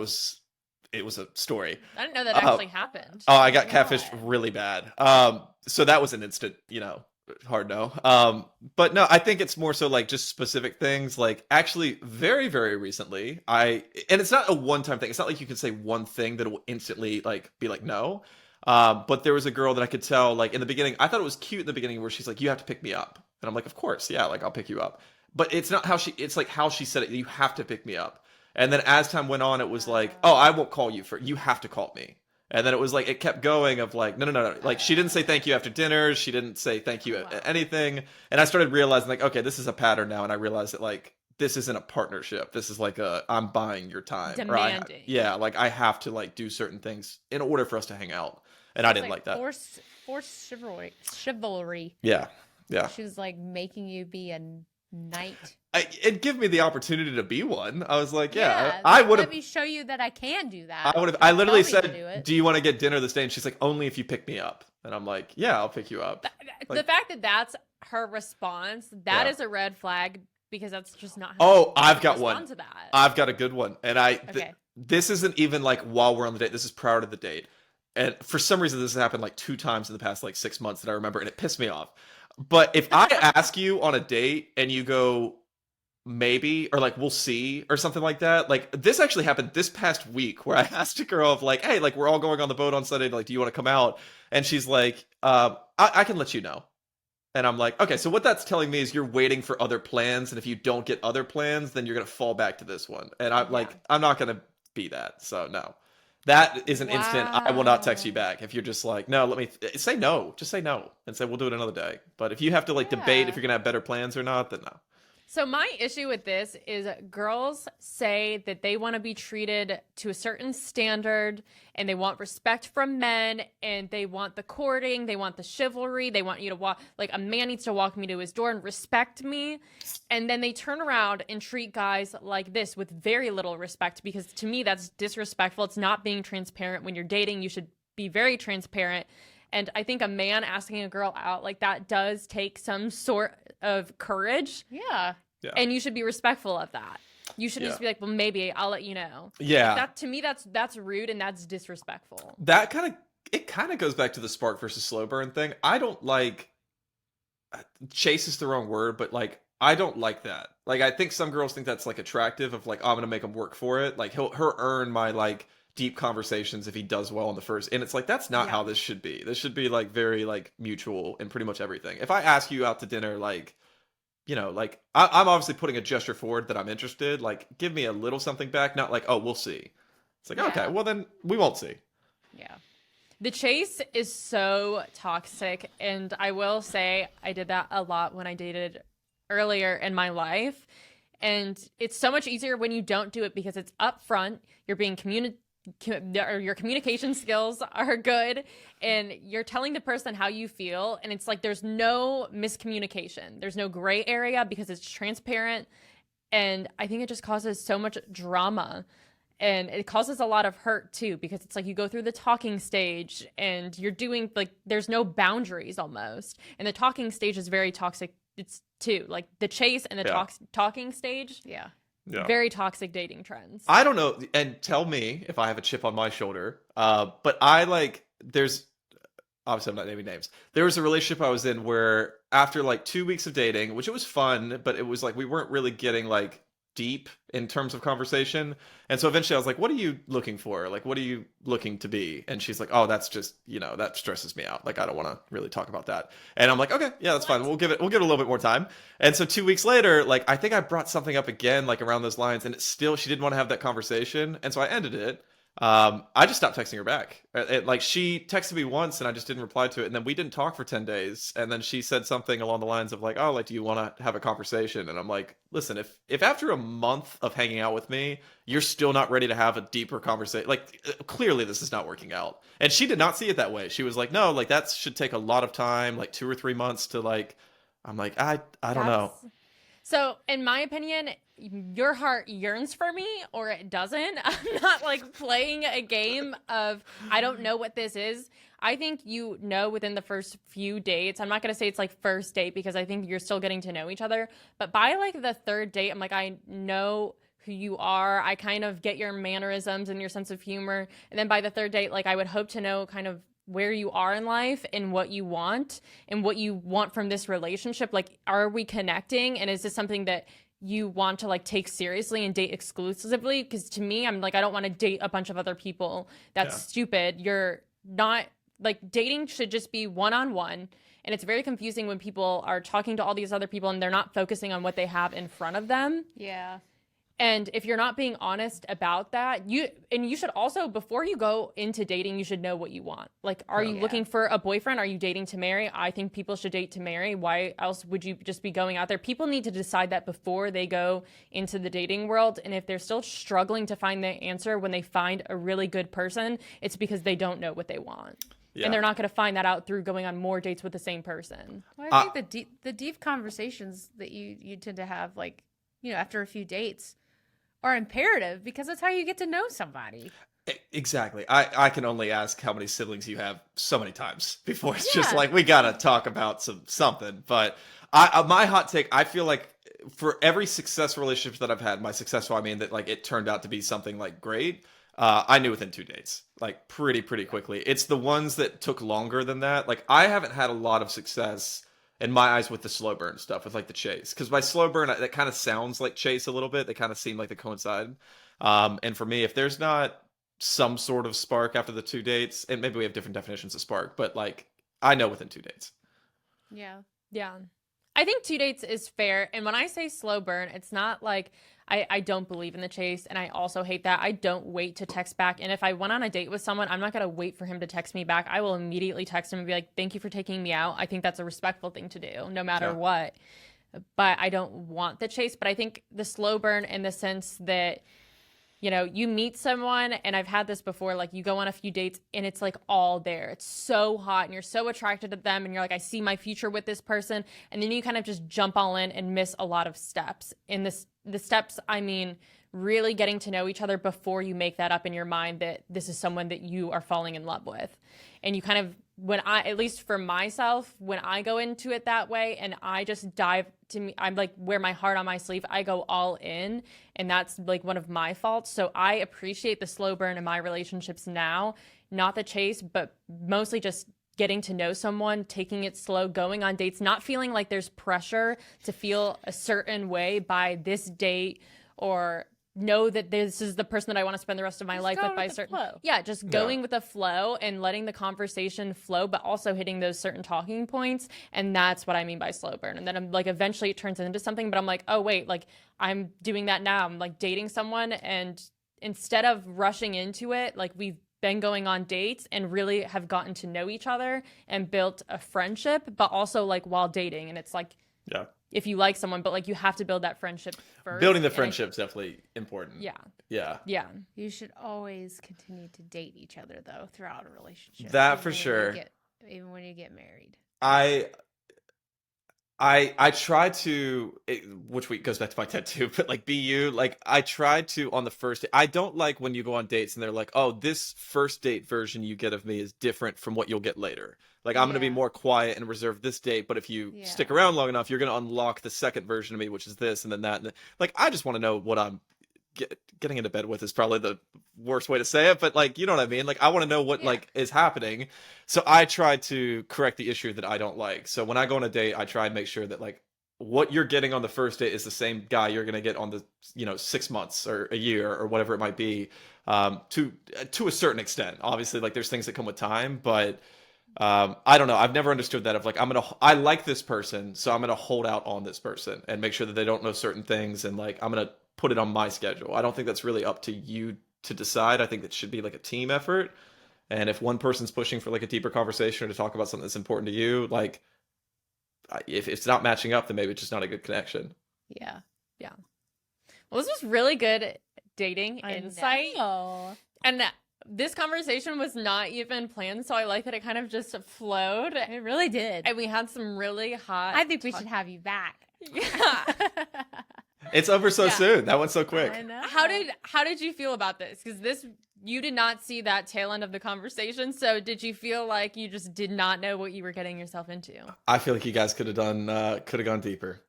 was a story. I didn't know that actually happened. Oh, I got catfished really bad. So that was an instant, hard no. But no, I think it's more so like just specific things. Like, actually very, very recently, and it's not a one-time thing. It's not like you can say one thing that will instantly like be like no. But there was a girl that I could tell, like, in the beginning, I thought it was cute in the beginning where she's like, you have to pick me up. And I'm like, of course, yeah, like I'll pick you up. But it's not it's like how she said it, you have to pick me up. And then as time went on, it was like, oh, I won't call you you have to call me. And then it was like, it kept going of like, no. Like, she didn't say thank you after dinner. She didn't say thank you anything. And I started realizing like, okay, this is a pattern now. And I realized that like, this isn't a partnership. This is like I'm buying your time. Demanding. Like I have to like do certain things in order for us to hang out. And I didn't like that. Forced chivalry. Yeah. She was like making you be a knight. It gave me the opportunity to be one. I was like, I would have. Let me show you that I can do that. I literally said, do you want to get dinner this day? And she's like, only if you pick me up. And I'm like, yeah, I'll pick you up. The fact that that's her response, that is a red flag because that's just not how I've got respond one. to that. I've got a good one. And Okay. this isn't even like while we're on the date. This is prior to the date. And for some reason, this has happened like 2 times in the past like 6 months that I remember, and it pissed me off. But if I ask you on a date and you go, maybe, or like we'll see or something like that, like this actually happened this past week where I asked a girl of like, hey, like we're all going on the boat on Sunday, like do you want to come out? And she's like, I can let you know. And I'm like, okay, so what that's telling me is you're waiting for other plans, and if you don't get other plans, then you're gonna fall back to this one. And I'm like, I'm not gonna be that. So no, that is an instant. I will not text you back if you're just like, no, let me say no. Just say no and say we'll do it another day. But if you have to like debate if you're gonna have better plans or not, then no. So my issue with this is girls say that they want to be treated to a certain standard and they want respect from men and they want the courting, they want the chivalry, they want you to walk, like a man needs to walk me to his door and respect me. And then they turn around and treat guys like this with very little respect, because to me that's disrespectful. It's not being transparent. When you're dating, you should be very transparent. And I think a man asking a girl out like that does take some sort of courage. Yeah. And you should be respectful of that. You should just be like, well, maybe I'll let you know. Yeah. Like that, to me, that's rude and that's disrespectful. That kind of goes back to the spark versus slow burn thing. I don't like, chase is the wrong word, but like I don't like that. Like I think some girls think that's like attractive of like, oh, I'm gonna make him work for it. Like her earn my like deep conversations if he does well on the first. And it's like, that's not how this should be. This should be like very like mutual in pretty much everything. If I ask you out to dinner, like, you know, like I'm obviously putting a gesture forward that I'm interested. Like, give me a little something back, not like, oh, we'll see. It's like, okay, well then we won't see. Yeah. The chase is so toxic. And I will say I did that a lot when I dated earlier in my life. And it's so much easier when you don't do it because it's upfront. You're being your communication skills are good and you're telling the person how you feel, and it's like there's no miscommunication, there's no gray area because it's transparent. And I think it just causes so much drama, and it causes a lot of hurt too, because it's like you go through the talking stage and you're doing like there's no boundaries almost, and the talking stage is very toxic. It's too like the chase and the talking stage. Yeah. Very toxic dating trends. I don't know, and tell me if I have a chip on my shoulder. But I like, there's, obviously I'm not naming names. There was a relationship I was in where after like 2 weeks of dating, which it was fun, but it was like we weren't really getting like deep in terms of conversation. And so eventually I was like, what are you looking for? Like, what are you looking to be? And she's like, oh, that's just, you know, that stresses me out. Like, I don't want to really talk about that. And I'm like, okay, yeah, that's fine. We'll give it a little bit more time. And so 2 weeks later, like, I think I brought something up again, like around those lines, and it's still, she didn't want to have that conversation. And so I ended it. I just stopped texting her back. Like she texted me once and I just didn't reply to it. And then we didn't talk for 10 days. And then she said something along the lines of like, oh, like, do you want to have a conversation? And I'm like, listen, if after a month of hanging out with me, you're still not ready to have a deeper conversation, like clearly this is not working out. And she did not see it that way. She was like, no, like that should take a lot of time, like 2 or 3 months to like, I'm like, I don't know. So in my opinion, your heart yearns for me or it doesn't. I'm not like playing a game of I don't know what this is. I think you know within the first few dates. I'm not going to say it's like first date because I think you're still getting to know each other. But by like the third date, I'm like, I know who you are. I kind of get your mannerisms and your sense of humor. And then by the third date, like I would hope to know kind of where you are in life and what you want from this relationship. Like, are we connecting? And is this something that you want to like take seriously and date exclusively? Because to me, I'm like, I don't want to date a bunch of other people. That's stupid. You're not like, dating should just be one-on-one. And it's very confusing when people are talking to all these other people and they're not focusing on what they have in front of them. Yeah. And if you're not being honest about that, you should also, before you go into dating, you should know what you want. Like, are you looking for a boyfriend? Are you dating to marry? I think people should date to marry. Why else would you just be going out there? People need to decide that before they go into the dating world. And if they're still struggling to find the answer when they find a really good person, it's because they don't know what they want. Yeah. And they're not going to find that out through going on more dates with the same person. Well, I think the deep conversations that you tend to have, like, you know, after a few dates, are imperative because that's how you get to know somebody. Exactly. I can only ask how many siblings you have so many times before it's just Yeah. like we gotta talk about something. But my hot take, I feel like for every successful relationship that I've had, my successful, I mean that like it turned out to be something like great. I knew within 2 dates, like pretty quickly. It's the ones that took longer than that. Like I haven't had a lot of success in my eyes with the slow burn stuff, with like the chase. Because by slow burn, that kind of sounds like chase a little bit. They kind of seem like they coincide. And for me, if there's not some sort of spark after the 2 dates, and maybe we have different definitions of spark, but like I know within 2 dates. Yeah. Yeah. I think 2 dates is fair. And when I say slow burn, it's not like I don't believe in the chase. And I also hate that. I don't wait to text back. And if I went on a date with someone, I'm not going to wait for him to text me back. I will immediately text him and be like, thank you for taking me out. I think that's a respectful thing to do, no matter what. But I don't want the chase. But I think the slow burn in the sense that, you know, you meet someone, and I've had this before, like you go on a few dates and it's like all there. It's so hot and you're so attracted to them and you're like, I see my future with this person. And then you kind of just jump all in and miss a lot of steps. In the steps, I mean, really getting to know each other before you make that up in your mind that this is someone that you are falling in love with. And you kind of, at least for myself, when I go into it that way and I just dive to me, I'm like, wear my heart on my sleeve, I go all in. And that's like one of my faults. So I appreciate the slow burn in my relationships now, not the chase, but mostly just getting to know someone, taking it slow, going on dates, not feeling like there's pressure to feel a certain way by this date, or know that this is the person that I want to spend the rest of my life with by a certain flow. Yeah, just going with the flow and letting the conversation flow, but also hitting those certain talking points. And that's what I mean by slow burn. And then I'm like, eventually it turns into something, but I'm like, oh wait, like I'm doing that now. I'm like dating someone, and instead of rushing into it, like we've been going on dates and really have gotten to know each other and built a friendship, but also like while dating. And it's like, if you like someone, but like you have to build that friendship first. Building the friendship's definitely important. Yeah. You should always continue to date each other though throughout a relationship. That for sure. Even when you get married. I try to, which week goes back to my tattoo, but like be you, like I try to on the first date. I don't like when you go on dates and they're like, oh, this first date version you get of me is different from what you'll get later. Like I'm going to be more quiet and reserve this date, but if you stick around long enough, you're going to unlock the second version of me, which is this and then that. And like, I just want to know what I'm getting into bed with is probably the worst way to say it, but like, you know what I mean? Like I want to know what like is happening. So I try to correct the issue that I don't like. So when I go on a date, I try and make sure that like what you're getting on the first date is the same guy you're going to get on the, 6 months or a year or whatever it might be, to a certain extent. Obviously, like there's things that come with time, but I don't know. I've never understood that of like, I like this person, so I'm going to hold out on this person and make sure that they don't know certain things. And like, I'm going to put it on my schedule. I don't think that's really up to you to decide. I think that should be like a team effort. And if one person's pushing for like a deeper conversation or to talk about something that's important to you, like if it's not matching up, then maybe it's just not a good connection. Yeah. Well, this was really good dating insight. know. And this conversation was not even planned, so I like that it kind of just flowed. It really did. And we had some really hot I think we should have you back. Yeah. It's over so soon. That went so quick. I know. How did you feel about this? Because you did not see that tail end of the conversation. So did you feel like you just did not know what you were getting yourself into? I feel like you guys could have gone deeper.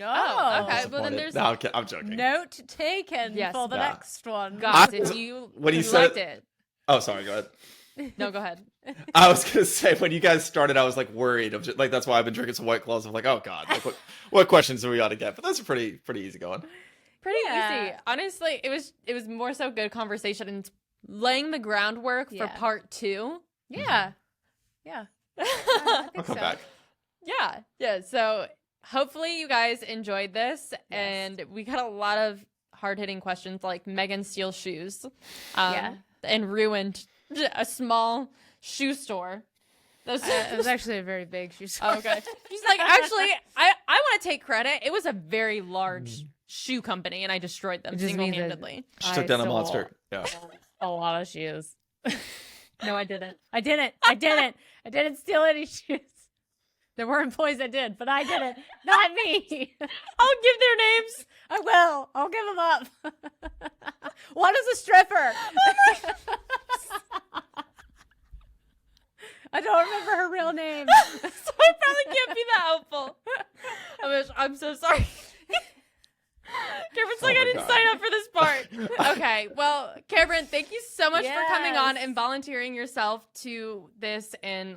Oh, okay. Well, then there's No, I'm joking. Note taken Yes. for the next one. guys, if you when you liked said it. Oh, sorry. Go ahead. No, go ahead. I was gonna say when you guys started, I was like worried. Like that's why I've been drinking some White Claws. I'm like, oh god, like, what questions do we ought to get? But those are pretty easy going. Pretty easy. Honestly, it was more so good conversation and laying the groundwork for part 2. Yeah. I I'll think come so. back. Yeah. So hopefully you guys enjoyed this, and we got a lot of hard-hitting questions like Meghan steals shoes, and ruined a small shoe store. It was actually a very big shoe store. Oh, okay. She's like, actually, I want to take credit. It was a very large shoe company, and I destroyed them It just means that- single-handedly. She took down a monster. Yeah. A lot of shoes. No, I didn't. I didn't steal any shoes. There were employees that did, but I didn't. Not me. I'll give their names. I will. I'll give them up. What is a stripper? I don't remember her real name. So I probably can't be that helpful. I'm so sorry. Cameron's like, Oh I my didn't God. sign up for this part. Okay, well, Cameron, thank you so much for coming on Yes. and volunteering yourself to this and,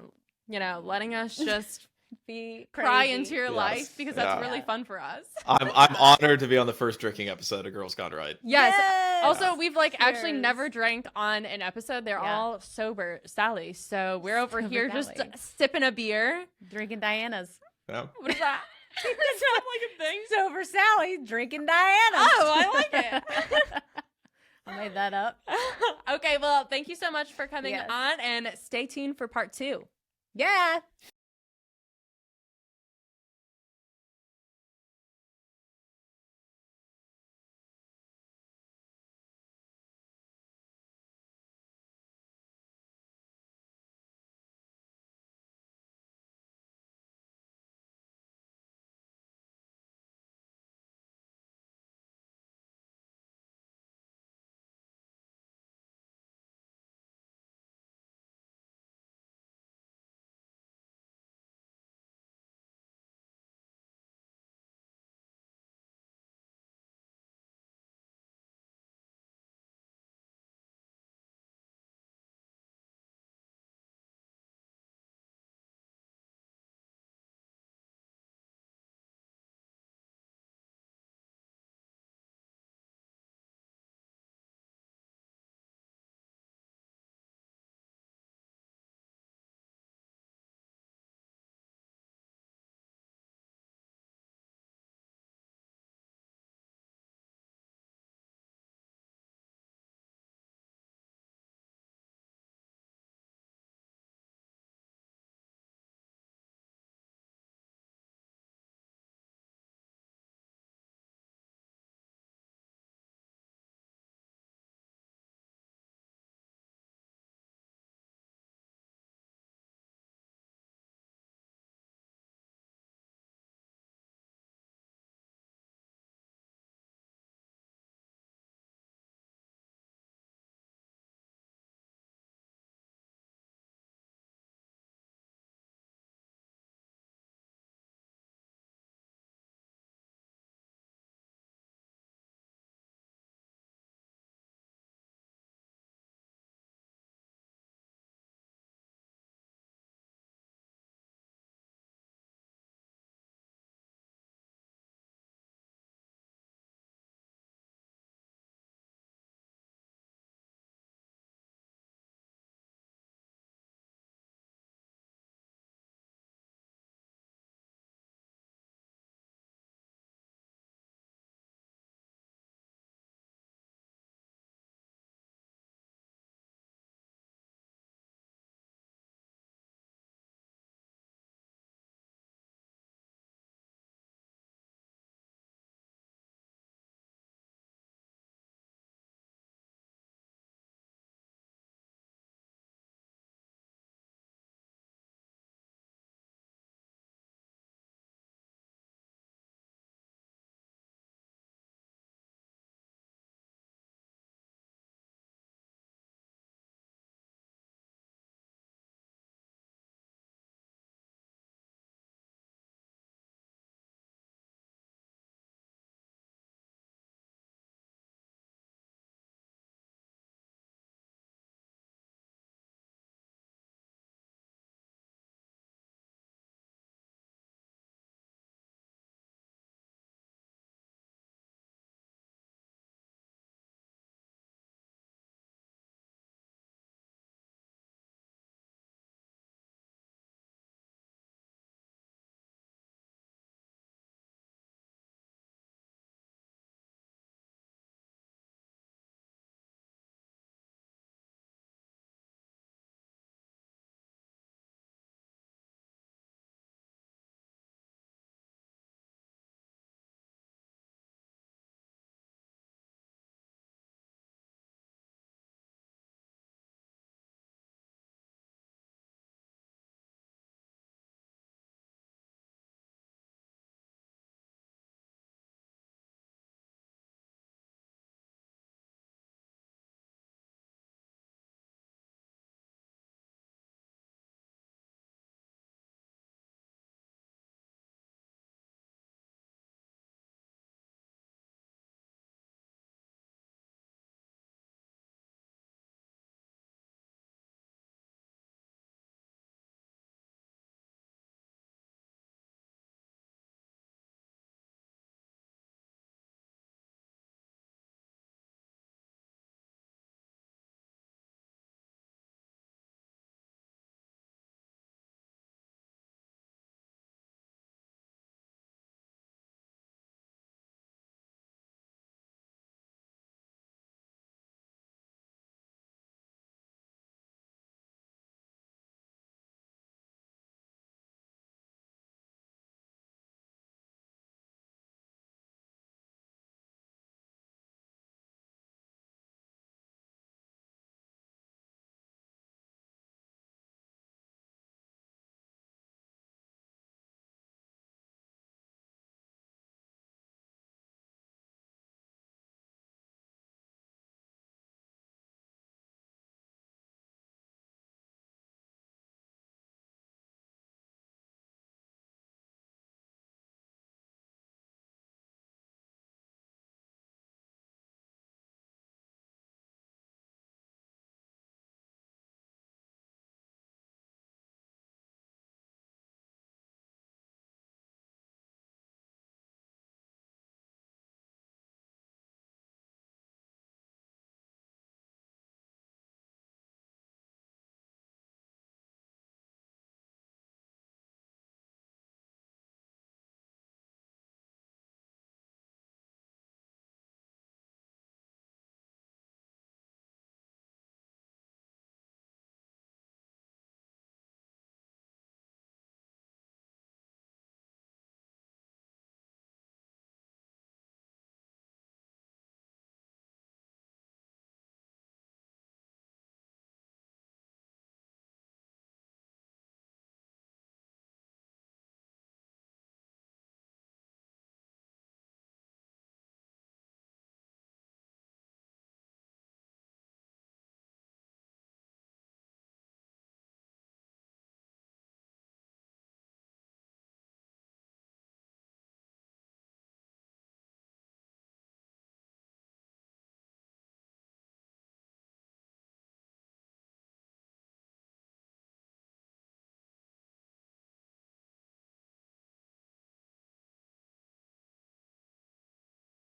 letting us just Be pry crazy. into your Yes. life because that's Yeah. really fun for us. I'm honored to be on the first drinking episode of Girls Gone Right. Yes. Yes. Also, we've actually Cheers. never drank on an episode. They're Yeah. all sober, Sally. So we're over Sober here just Sally. sipping a beer. Drinking Diana's. Yeah. What is that? Does that sound like a thing? Sober Sally drinking Diana's. Oh, I like it. I made that up. Okay, well, thank you so much for coming Yes. on, and stay tuned for part 2. Yeah.